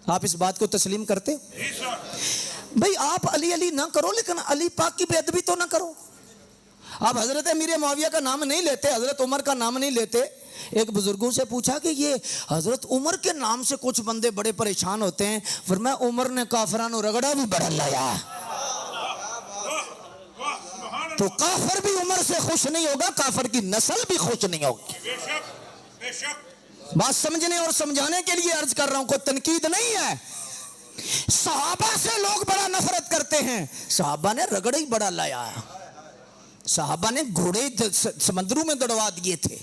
آپ اس بات کو تسلیم کرتے؟ بھئی آپ علی علی نہ کرو، لیکن علی پاک کی بے ادبی تو نہ کرو۔ آپ حضرت امیر معاویہ کا نام نہیں لیتے، حضرت عمر کا نام نہیں لیتے۔ ایک بزرگوں سے پوچھا کہ یہ حضرت عمر کے نام سے کچھ بندے بڑے پریشان ہوتے ہیں، فرمایا عمر نے کافرانو رگڑا بھی بڑا لایا، تو کافر بھی عمر سے خوش نہیں ہوگا، کافر کی نسل بھی خوش نہیں ہوگی۔ بے شک، بے شک۔ بات سمجھنے اور سمجھانے کے لیے عرض کر رہا ہوں، کوئی تنقید نہیں ہے۔ صحابہ سے لوگ بڑا نفرت کرتے ہیں، صحابہ نے رگڑ ہی بڑا لایا ہے، صحابہ نے گھوڑے سمندروں میں دوڑوا دیے تھے۔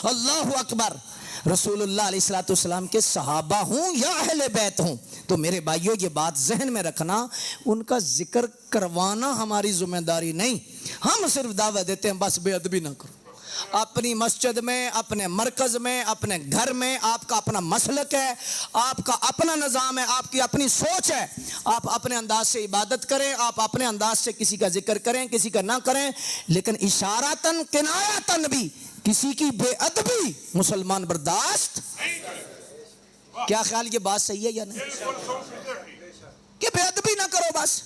اللہ اکبر۔ رسول اللہ علیہ الصلوۃ والسلام کے صحابہ ہوں یا اہل بیت ہوں، تو میرے بھائیوں یہ بات ذہن میں رکھنا، ان کا ذکر کروانا ہماری ذمہ داری نہیں، ہم صرف دعوت دیتے ہیں بس بے ادبی نہ کرو۔ اپنی مسجد میں، اپنے مرکز میں، اپنے گھر میں آپ کا اپنا مسلک ہے، آپ کا اپنا نظام ہے، آپ کی اپنی سوچ ہے. آپ اپنے انداز سے عبادت کریں، آپ اپنے انداز سے کسی کا ذکر کریں، کسی کا نہ کریں، لیکن اشارتاً کنایتاً بھی کسی کی بے ادبی مسلمان برداشت. کیا خیال یہ بات صحیح ہے یا نہیں؟ کہ بے ادبی نہ کرو بس.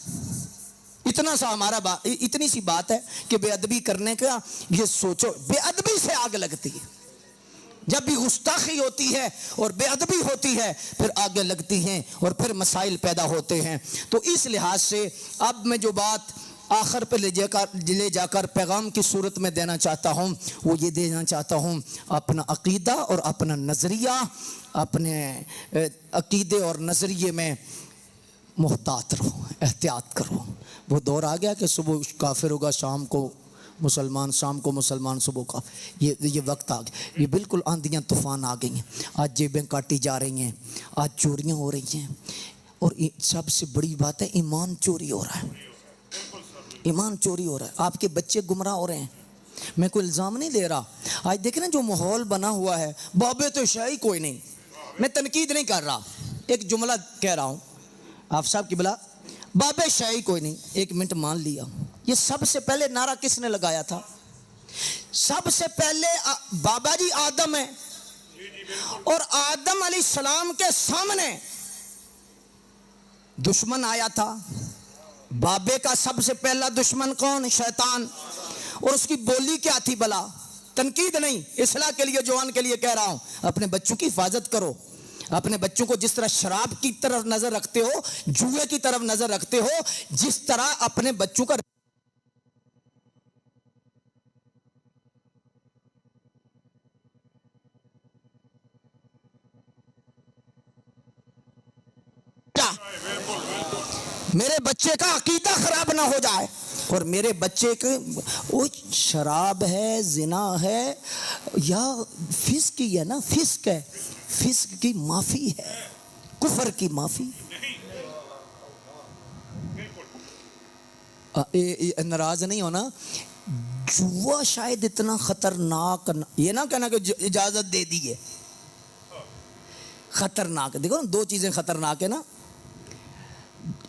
اتنا سا ہمارا اتنی سی بات ہے کہ بے ادبی کرنے کا یہ سوچو. بے ادبی سے آگ لگتی ہے. جب بھی گستاخی ہوتی ہے اور بے ادبی ہوتی ہے پھر آگے لگتی ہیں اور پھر مسائل پیدا ہوتے ہیں. تو اس لحاظ سے اب میں جو بات آخر پہ لے جا کر پیغام کی صورت میں دینا چاہتا ہوں وہ یہ دینا چاہتا ہوں، اپنا عقیدہ اور اپنا نظریہ، اپنے عقیدے اور نظریے میں محتاط رہو، احتیاط کرو. وہ دور آ گیا کہ صبح کافر ہوگا شام کو مسلمان، شام کو مسلمان صبح کا. یہ وقت آ گیا. یہ بالکل آندھیاں طوفان آ گئی ہیں. آج جیبیں کاٹی جا رہی ہیں، آج چوریاں ہو رہی ہیں، اور سب سے بڑی بات ہے ایمان چوری ہو رہا ہے. ایمان چوری ہو رہا ہے. آپ کے بچے گمراہ ہو رہے ہیں. میں کوئی الزام نہیں دے رہا. آج دیکھیں نا جو ماحول بنا ہوا ہے، بابے تو شاہی کوئی نہیں. میں تنقید نہیں کر رہا، ایک جملہ کہہ رہا ہوں. آپ صاحب کی بلا بابے شاہی کوئی نہیں، ایک منٹ مان لیا. یہ سب سے پہلے نعرہ کس نے لگایا تھا؟ سب سے پہلے بابا جی آدم ہے، اور آدم علیہ السلام کے سامنے دشمن آیا تھا. بابے کا سب سے پہلا دشمن کون؟ شیطان. اور اس کی بولی کیا تھی بلا؟ تنقید نہیں، اصلاح کے لیے، جوان کے لیے کہہ رہا ہوں. اپنے بچوں کی حفاظت کرو. اپنے بچوں کو جس طرح شراب کی طرف نظر رکھتے ہو، جوئے کی طرف نظر رکھتے ہو، جس طرح اپنے بچوں کا میرے بچے کا عقیدہ خراب نہ ہو جائے، اور میرے بچے کے وہ شراب ہے، زنا ہے، یا فسق کی ہے نا، فسق ہے، فسق کی معافی ہے، کفر کی معافی. ناراض نہیں ہونا. جوا شاید اتنا خطرناک، یہ نہ کہنا کہ اجازت دے دی ہے. خطرناک، دیکھو نا دو چیزیں خطرناک ہے نا.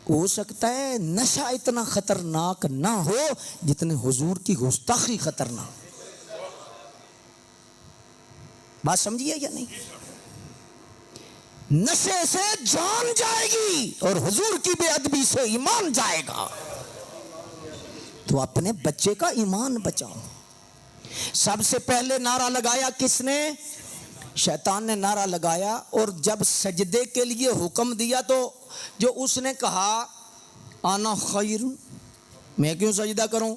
ہو سکتا ہے نشہ اتنا خطرناک نہ ہو جتنے حضور کی گستاخی خطرناک. بات سمجھیے یا نہیں؟ نشے سے جان جائے گی اور حضور کی بے ادبی سے ایمان جائے گا. تو اپنے بچے کا ایمان بچاؤ. سب سے پہلے نعرہ لگایا کس نے؟ شیطان نے نعرہ لگایا. اور جب سجدے کے لیے حکم دیا تو جو اس نے کہا انا خیر، میں کیوں سجدہ کروں؟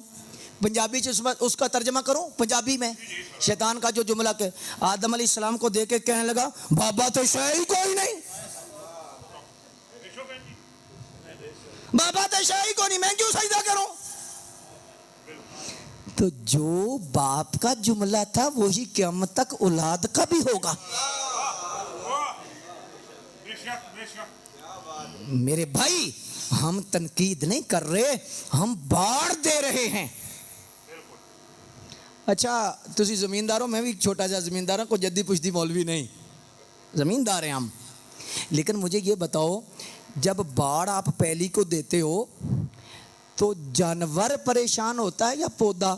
پنجابی اس کا ترجمہ کروں پنجابی میں. شیطان کا جو جملہ کہ آدم علیہ السلام کو دیکھ کے کہنے لگا بابا تو شاہی کوئی نہیں، بابا تو شاہی کوئی نہیں، میں کیوں سجدہ کروں؟ تو جو باپ کا جملہ تھا وہی قیامت تک اولاد کا بھی ہوگا. میرے بھائی ہم تنقید نہیں کر رہے، ہم باڑ دے رہے ہیں. اچھا تسی زمیندار ہو، میں بھی چھوٹا سا زمیندار ہوں، کوئی جدی پشتی مولوی نہیں، زمیندار ہیں ہم. لیکن مجھے یہ بتاؤ، جب باڑ آپ پہلی کو دیتے ہو تو جانور پریشان ہوتا ہے یا پودا؟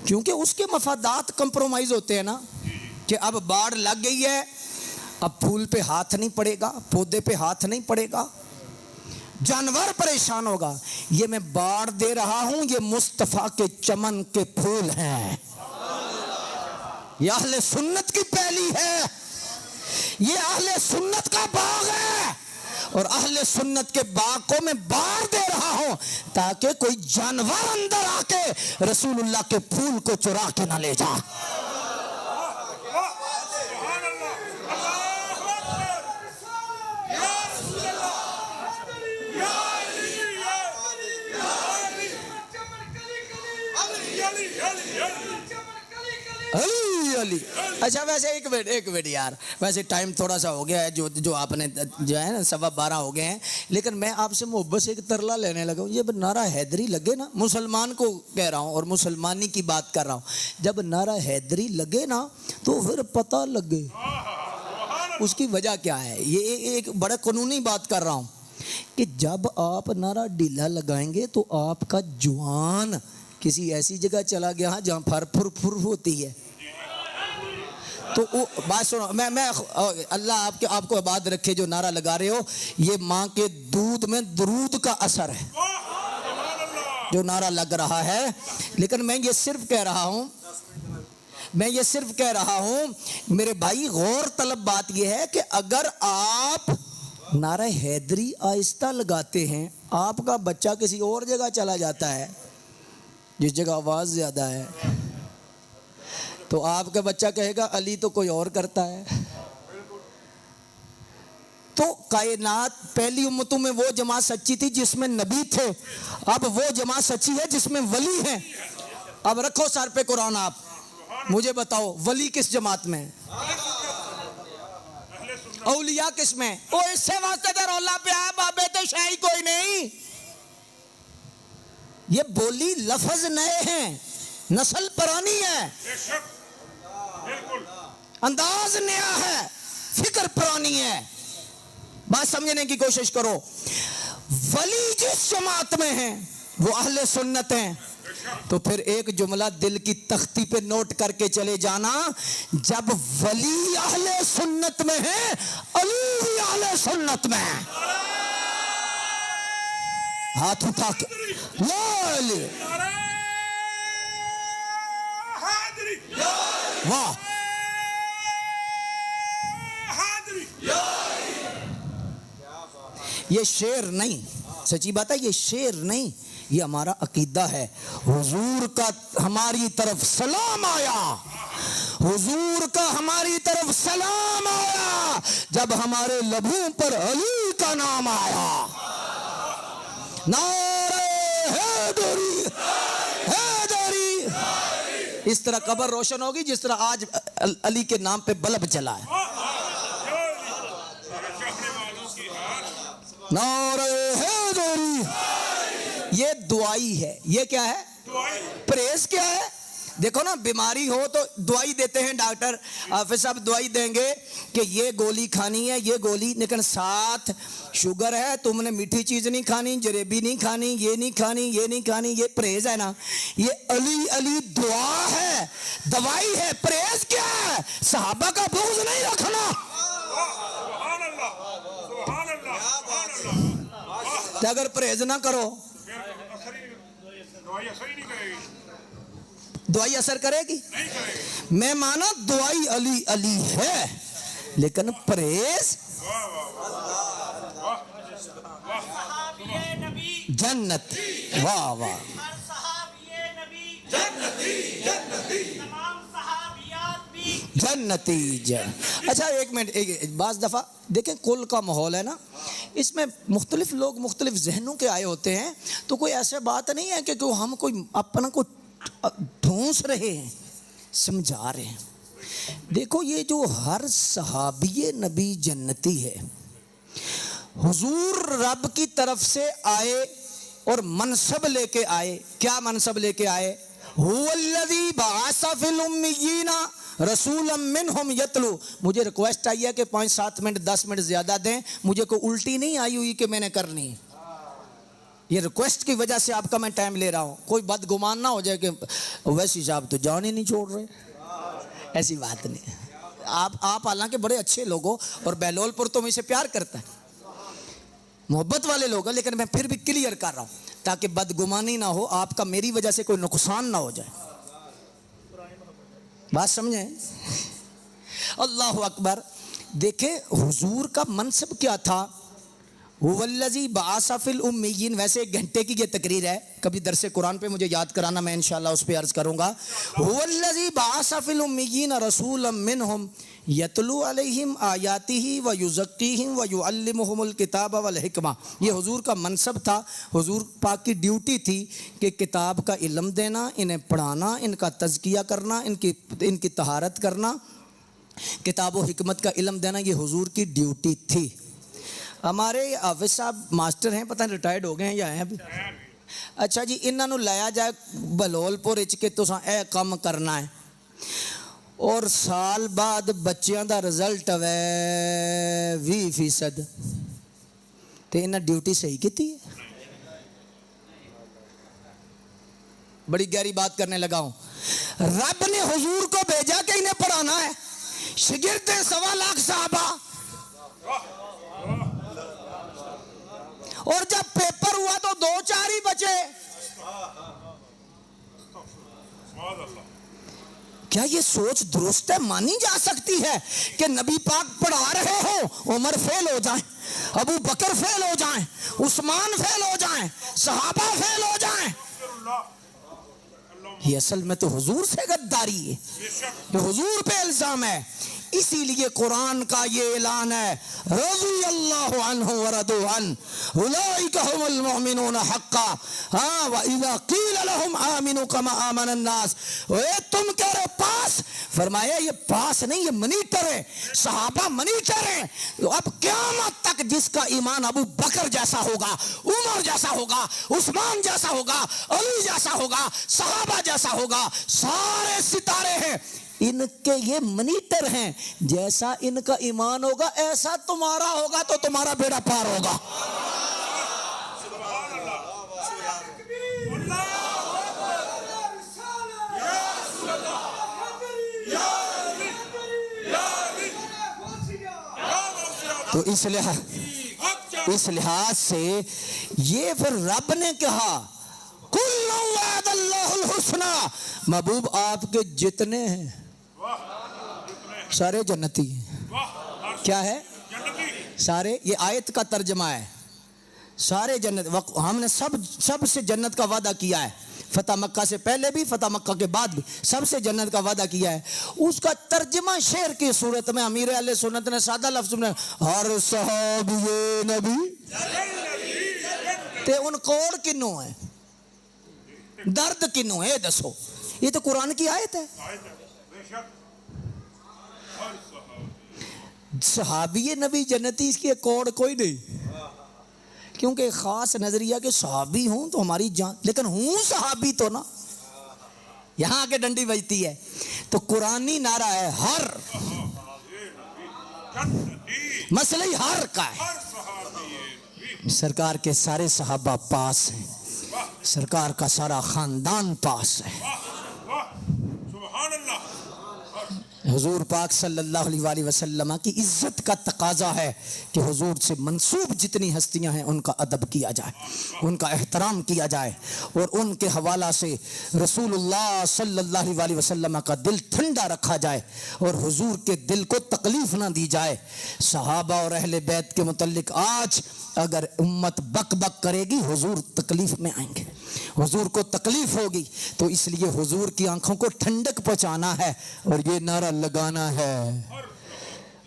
کیونکہ اس کے مفادات کمپرومائز ہوتے ہیں نا، کہ اب باڑ لگ گئی ہے، اب پھول پہ ہاتھ نہیں پڑے گا، پودے پہ ہاتھ نہیں پڑے گا، جانور پریشان ہوگا. یہ میں باڑ دے رہا ہوں، یہ مصطفیٰ کے چمن کے پھول ہیں. یہ اہل سنت کی پہلی ہے، یہ اہل سنت کا باغ ہے، اور اہل سنت کے باغ کو میں باڑ دے رہا ہوں تاکہ کوئی جانور اندر آ کے رسول اللہ کے پھول کو چرا کے نہ لے جا. علی علی. اچھا ویسے ایک منٹ یار, ویسے ٹائم تھوڑا سا ہو گیا ہے, جو آپ نے جو ہے نا 12:15 ہو گئے ہیں, لیکن میں آپ سے محبت سے ایک ترلا لینے لگا ہوں. یہ نعرہ حیدری لگے نا, مسلمان کو کہہ رہا ہوں اور مسلمانی کی بات کر رہا ہوں, جب نعرہ حیدری لگے نا تو پھر پتہ لگے اس کی وجہ کیا ہے. یہ ایک بڑا قانونی بات کر رہا ہوں کہ جب آپ نعرہ ڈھیلا لگائیں گے تو آپ کا جوان کسی ایسی جگہ چلا گیا جہاں پھر ہوتی ہے. تو بات سنو, میں اللہ آپ کو آباد رکھے جو نعرہ لگا رہے ہو, یہ ماں کے دودھ میں درود کا اثر ہے جو نعرہ لگ رہا ہے. لیکن میں یہ صرف کہہ رہا ہوں میرے بھائی, غور طلب بات یہ ہے کہ اگر آپ نعرہ حیدری آہستہ لگاتے ہیں, آپ کا بچہ کسی اور جگہ چلا جاتا ہے جس جگہ آواز زیادہ ہے, تو آپ کا بچہ کہے گا علی تو کوئی اور کرتا ہے. تو کائنات پہلی امتوں میں وہ جماعت سچی تھی جس میں نبی تھے, اب وہ جماعت سچی ہے جس میں ولی ہیں. اب رکھو سر پہ قرآن, آپ مجھے بتاؤ ولی کس جماعت میں ہے, اولیاء کس میں؟ وہ اس سے واسطے در اللہ پہ آ بابے تو شاہی کوئی نہیں. یہ بولی لفظ نئے ہیں, نسل پرانی ہے, انداز نیا ہے, فکر پرانی ہے. بات سمجھنے کی کوشش کرو. ولی جس جماعت میں ہیں وہ اہل سنت ہیں. تو پھر ایک جملہ دل کی تختی پہ نوٹ کر کے چلے جانا, جب ولی اہل سنت میں ہے علی بھی اہل سنت میں ہے. ہاتھ اٹھا کے واہ, یہ شعر نہیں, سچی بات ہے, یہ شعر نہیں, یہ ہمارا عقیدہ ہے. حضور کا ہماری طرف سلام آیا, حضور کا ہماری طرف سلام آیا جب ہمارے لبوں پر علی کا نام آیا. نعرہ حیدری حیدری. اس طرح قبر روشن ہوگی جس طرح آج علی کے نام پہ بلب جلا ہے. نعرہ حیدری. یہ دعائی ہے. یہ کیا ہے؟ پریز کیا ہے؟ دیکھو نا, بیماری ہو تو دوائی دیتے ہیں ڈاکٹر, حافظ صاحب دوائی دیں گے کہ یہ گولی کھانی ہے, یہ گولی, لیکن ساتھ شوگر ہے, تم نے میٹھی چیز نہیں کھانی, جلیبی نہیں کھانی, یہ نہیں کھانی, یہ نہیں کھانی. یہ پریز ہے نا. یہ علی علی دعا ہے, دوائی ہے. پریز کیا ہے؟ صحابہ کا بغض نہیں رکھنا. اگر پرہیز نہ کرو دعائی اثر کرے گی؟ میں مانا دعائی علی علی ہے, لیکن پرہیز جنت. واہ واہ, جنتی. اچھا ایک منٹ, بعض دفعہ دیکھیں کل کا ماحول ہے نا, اس میں مختلف لوگ مختلف ذہنوں کے آئے ہوتے ہیں, تو کوئی ایسے بات نہیں ہے کہ ہم کوئی اپنا کو ڈھونس رہے ہیں, سمجھا رہے ہیں. دیکھو یہ جو ہر صحابی نبی جنتی ہے, حضور رب کی طرف سے آئے اور منصب لے کے آئے. کیا منصب لے کے آئے؟ هو الذی بعث فی الامیین رسولا منہم یتلو. مجھے ریکویسٹ آئی ہے کہ 5-7 منٹ 10 منٹ زیادہ دیں, مجھے کوئی الٹی نہیں آئی ہوئی کہ میں نے کرنی. یہ ریکویسٹ کی وجہ سے آپ کا میں ٹائم لے رہا ہوں. کوئی بدگمان نہ ہو جائے کہ ویسی صاحب تو جان ہی نہیں چھوڑ رہے. ایسی بات نہیں. آپ حالانکہ بڑے اچھے لوگ ہو اور بہلول پور تو مجھ سے پیار کرتا ہے, محبت والے لوگ ہیں, لیکن میں پھر بھی کلیئر کر رہا ہوں تاکہ بدگمانی نہ ہو, آپ کا میری وجہ سے کوئی نقصان نہ ہو جائے. بات سمجھیں؟ اللہ اکبر. دیکھیں حضور کا منصب کیا تھا, هو الذی بعث فی الامیین، ویسے 1 گھنٹے کی یہ تقریر ہے، کبھی درس قرآن پہ مجھے یاد کرانا، میں انشاءاللہ اس پہ عرض کروں گا. هو الذی بعث فی الامیین رسولا منہم یتلو علیہم آیاتہ ویزکیہم ویعلمہم الکتاب والحکمہ. یہ حضور کا منصب تھا، حضور پاک کی ڈیوٹی تھی کہ کتاب کا علم دینا، انہیں پڑھانا، ان کا تزکیہ کرنا، ان کی طہارت کرنا، کتاب و حکمت کا علم دینا، یہ حضور کی ڈیوٹی تھی. ہمارے حافظ صاحب ماسٹر ہیں، پتہ نہیں ریٹائرڈ ہو گئے ہیں یا ہیں ابھی. اچھا جی، انہاں نوں لایا جائے بلول پور وچ کہ تساں اے کم کرنا ہے، اور سال بعد بچیاں دا رزلٹ ہے 20%، تے انہاں ڈیوٹی صحیح کیتی ہے؟ بڑی گہری بات کرنے لگا ہوں. رب نے حضور کو بھیجا کہ انہیں پڑھانا ہے، شاگرد 1.25 لاکھ صحابہ، اور جب پیپر ہوا تو 2-4 ہی بچے. کیا یہ سوچ درست ہے؟ مانی جا سکتی ہے کہ نبی پاک پڑھا رہے ہو، عمر فیل ہو جائیں، ابو بکر فیل ہو جائیں، عثمان فیل ہو جائیں، صحابہ فیل ہو جائیں؟ یہ اصل میں تو حضور سے غداری ہے، یہ حضور پہ الزام ہے. اسی لیے قرآن کا یہ اعلان ہے، رضی اللہ عنہ ورضوا عنہ اولئک هم المؤمنون حقا. ہاں وَإِذَا قِيلَ لَهُمْ آمِنُوا كَمَا آمَنَ النَّاسِ. تم کہہ رہے پاس، فرمایا یہ پاس نہیں، یہ منیٹر ہے، صحابہ منیٹر ہیں. اب قیامت تک جس کا ایمان ابو بکر جیسا ہوگا، عمر جیسا ہوگا، عثمان جیسا ہوگا، علی جیسا ہوگا، صحابہ جیسا ہوگا، سارے ستارے ہیں، ان کے یہ منیٹر ہیں. جیسا ان کا ایمان ہوگا ایسا تمہارا ہوگا تو تمہارا بیڑا پار ہوگا. تو اس لحاظ سے یہ پھر رب نے کہا کل وعد اللہ الحسنى، محبوب آپ کے جتنے ہیں سارے جنتی ہیں. کیا ہے؟ سارے. یہ آیت کا ترجمہ ہے، سارے جنت. ہم نے سب سے جنت کا وعدہ کیا ہے، فتح مکہ سے پہلے بھی، فتح مکہ کے بعد بھی سب سے جنت کا وعدہ کیا ہے. اس کا ترجمہ شعر کی صورت میں امیر اہل سنت نے سادہ لفظ میں ہر صحابی نبی تے ان کوڑ کنوں ہے، درد کنوں ہے، دسو. یہ تو قرآن کی آیت ہے. صحابی نبی جنتی، اس کی ایک کوڑ کوئی نہیں، کیونکہ خاص نظریہ کہ صحابی ہوں تو ہماری جان، لیکن ہوں صحابی تو نا. یہاں آ کے ڈنڈی بجتی ہے. تو قرآنی نعرہ ہے ہر، مسئلہ ہی ہر کا ہے. سرکار کے سارے صحابہ پاس ہیں، سرکار کا سارا خاندان پاس ہے. حضور پاک صلی اللہ علیہ وآلہ وسلم کی عزت کا تقاضا ہے کہ حضور سے منسوب جتنی ہستیاں ہیں ان کا ادب کیا جائے، ان کا احترام کیا جائے، اور ان کے حوالہ سے رسول اللہ صلی اللہ علیہ وآلہ وسلم کا دل ٹھنڈا رکھا جائے اور حضور کے دل کو تکلیف نہ دی جائے. صحابہ اور اہل بیت کے متعلق آج اگر امت بک بک کرے گی حضور تکلیف میں آئیں گے، حضور کو تکلیف ہوگی. تو اس لیے حضور کی آنکھوں کو ٹھنڈک پہنچانا ہے اور یہ نعرہ لگانا ہے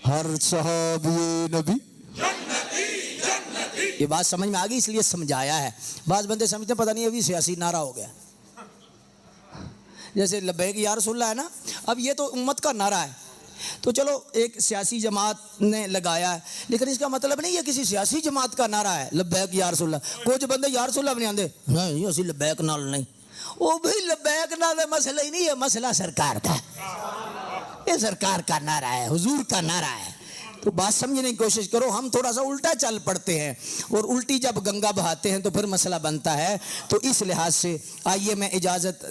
ہر صحابی نبی جنتی. یہ بات سمجھ میں آ گئی، اس لیے سمجھایا ہے. بعض بندے سمجھتے پتہ نہیں ابھی سیاسی نعرہ ہو گیا، جیسے لبیک یا رسول اللہ ہے نا. اب یہ تو امت کا نعرہ ہے، تو چلو ایک سیاسی جماعت نے لگایا ہے، لیکن اس کا مطلب نہیں یہ کسی سیاسی جماعت کا نعرہ ہے لبیک یا رسول اللہ. کچھ بندے یا رسول اللہ نہیں آندے، نہیں اسی لبیک نال نہیں. وہ بھی لبیک نال مسئلہ ہی نہیں ہے، مسئلہ سرکار کا، یہ سرکار کا نعرہ ہے، حضور کا نعرہ ہے. تو بات سمجھنے کی کوشش کرو. ہم تھوڑا سا الٹا چل پڑتے ہیں، اور الٹی جب گنگا بہاتے ہیں تو پھر مسئلہ بنتا ہے. تو اس لحاظ سے آئیے میں اجازت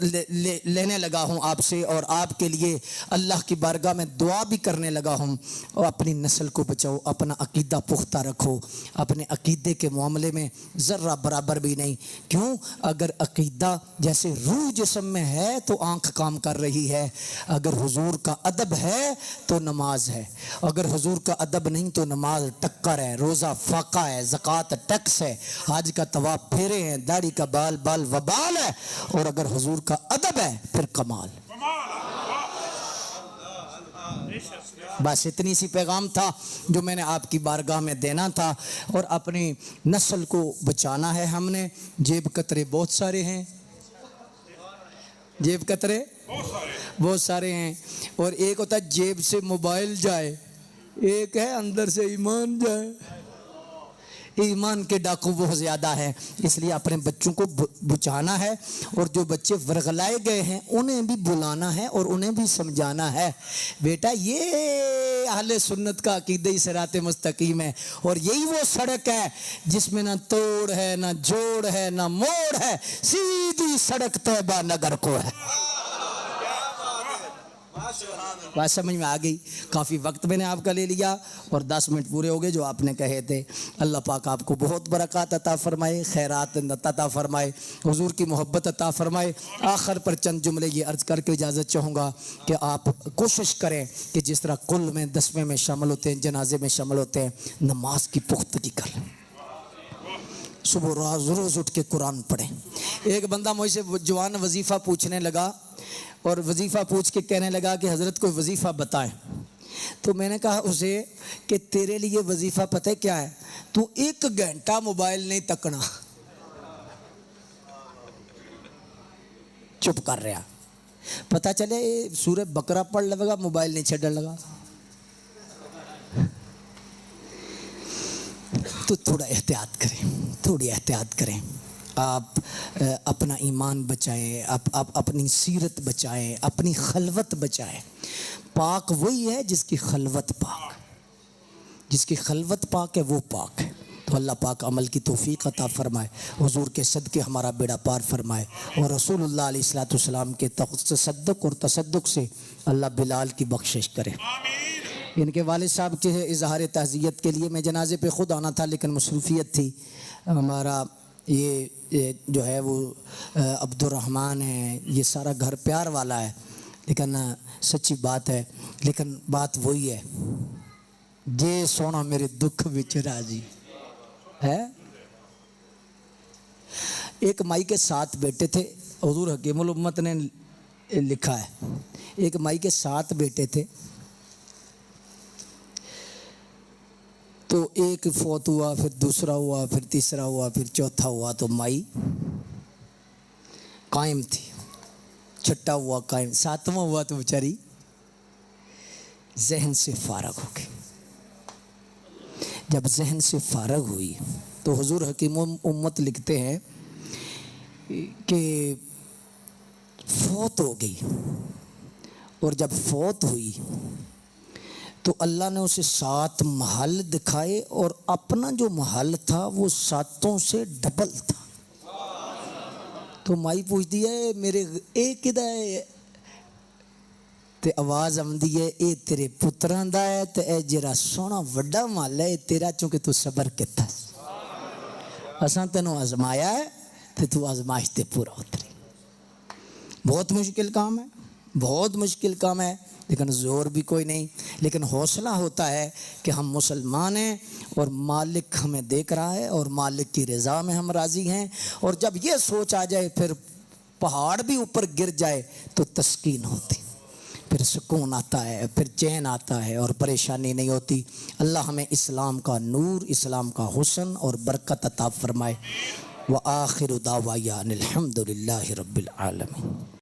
لینے لگا ہوں آپ سے، اور آپ کے لیے اللہ کی بارگاہ میں دعا بھی کرنے لگا ہوں. اور اپنی نسل کو بچاؤ، اپنا عقیدہ پختہ رکھو. اپنے عقیدے کے معاملے میں ذرہ برابر بھی نہیں. کیوں؟ اگر عقیدہ جیسے روح جسم میں ہے تو آنکھ کام کر رہی ہے، اگر حضور کا ادب ہے تو نماز ہے، اگر حضور کا ادب نہیں تو نماز ٹکر ہے، روزہ فاقہ ہے، زکوٰۃ ٹیکس ہے، حج کا طواف پھیرے ہیں، داڑھی کا بال بال وبال ہے، اور اگر حضور کا ادب ہے پھر کمال۔ بس اتنی سی پیغام تھا جو میں نے آپ کی بارگاہ میں دینا تھا، اور اپنی نسل کو بچانا ہے ہم نے۔ جیب کترے بہت سارے ہیں، جیب کترے بہت سارے ہیں، اور ایک ہوتا ہے جیب سے موبائل جائے، ایک ہے اندر سے ایمان جائے۔ ایمان کے ڈاکو بہت زیادہ ہے، اس لیے اپنے بچوں کو بچانا ہے، اور جو بچے ورغلائے گئے ہیں انہیں بھی بلانا ہے اور انہیں بھی سمجھانا ہے، بیٹا یہ اہل سنت کا عقیدہ صراط مستقیم ہے، اور یہی وہ سڑک ہے جس میں نہ توڑ ہے، نہ جوڑ ہے، نہ موڑ ہے، سیدھی سڑک طیبہ نگر کو ہے۔ بات سمجھ میں آ گئی؟ کافی وقت میں نے آپ کا لے لیا، اور 10 منٹ پورے ہو گئے جو آپ نے کہے تھے۔ اللہ پاک آپ کو بہت برکات عطا فرمائے، خیرات عطا فرمائے، حضور کی محبت عطا فرمائے۔ آخر پر چند جملے یہ عرض کر کے اجازت چاہوں گا کہ آپ کوشش کریں کہ جس طرح کل میں 10ویں میں شامل ہوتے ہیں، جنازے میں شامل ہوتے ہیں، نماز کی پختگی کریں، صبح روز اٹھ کے قرآن پڑھیں۔ ایک بندہ مجھ سے جوان وظیفہ پوچھنے لگا، اور وظیفہ پوچھ کے کہنے لگا کہ حضرت کوئی وظیفہ بتائیں۔ تو میں نے کہا اسے کہ تیرے لیے وظیفہ پتہ کیا ہے؟ تو 1 گھنٹہ موبائل نہیں تکنا۔ چپ کر رہا، پتہ چلے سورہ بقرہ پڑھ لگا، موبائل نہیں چھڑن لگا۔ تو تھوڑا احتیاط کریں، تھوڑی احتیاط کریں۔ آپ اپنا ایمان بچائیں، اپنی سیرت بچائیں، اپنی خلوت بچائیں۔ پاک وہی ہے جس کی خلوت پاک، جس کی خلوت پاک ہے وہ پاک ہے۔ تو اللہ پاک عمل کی توفیق عطا فرمائے، حضور کے صدقے ہمارا بیڑا پار فرمائے، اور رسول اللہ علیہ الصلوۃ والسلام کے تصدق اور تصدق سے اللہ بلال کی بخشش کرے۔ ان کے والد صاحب کے اظہار تعزیت کے لیے میں جنازے پہ خود آنا تھا، لیکن مصروفیت تھی۔ ہمارا یہ جو ہے وہ عبد الرحمن ہے، یہ سارا گھر پیار والا ہے، لیکن سچی بات ہے، لیکن بات وہی ہے، جے سونا میرے دکھ وچ راضی ہے۔ ایک مائی کے 7 بیٹے تھے، حضور حکیم الامت نے لکھا ہے، ایک مائی کے 7 بیٹے تھے، تو ایک فوت ہوا، پھر دوسرا ہوا، پھر تیسرا ہوا، پھر چوتھا ہوا، تو مائی قائم تھی، چھٹا ہوا قائم، 7واں ہوا تو بیچاری ذہن سے فارغ ہو گئی۔ جب ذہن سے فارغ ہوئی تو حضور حکیم امت لکھتے ہیں کہ فوت ہو گئی، اور جب فوت ہوئی تو اللہ نے اسے 7 محل دکھائے، اور اپنا جو محل تھا وہ 7 سے ڈبل تھا۔ تو مائی پوچھتی ہے میرے اے کدا ہے؟ تے آواز آمدی ہے اے تیرے پتراں دا ہے، تے اے جڑا سونا وڈا محل ہے تیرا، چونکہ تو صبر کیتا، اساں تینوں آزمایا ہے تے تو آزمائش تے پورا اتری۔ بہت مشکل کام ہے، بہت مشکل کام ہے، لیکن زور بھی کوئی نہیں، لیکن حوصلہ ہوتا ہے کہ ہم مسلمان ہیں اور مالک ہمیں دیکھ رہا ہے، اور مالک کی رضا میں ہم راضی ہیں۔ اور جب یہ سوچ آ جائے، پھر پہاڑ بھی اوپر گر جائے تو تسکین ہوتی، پھر سکون آتا ہے، پھر چین آتا ہے، اور پریشانی نہیں ہوتی۔ اللہ ہمیں اسلام کا نور، اسلام کا حسن اور برکت عطا فرمائے۔ وآخر دعوانا الحمد للہ رب العالمین۔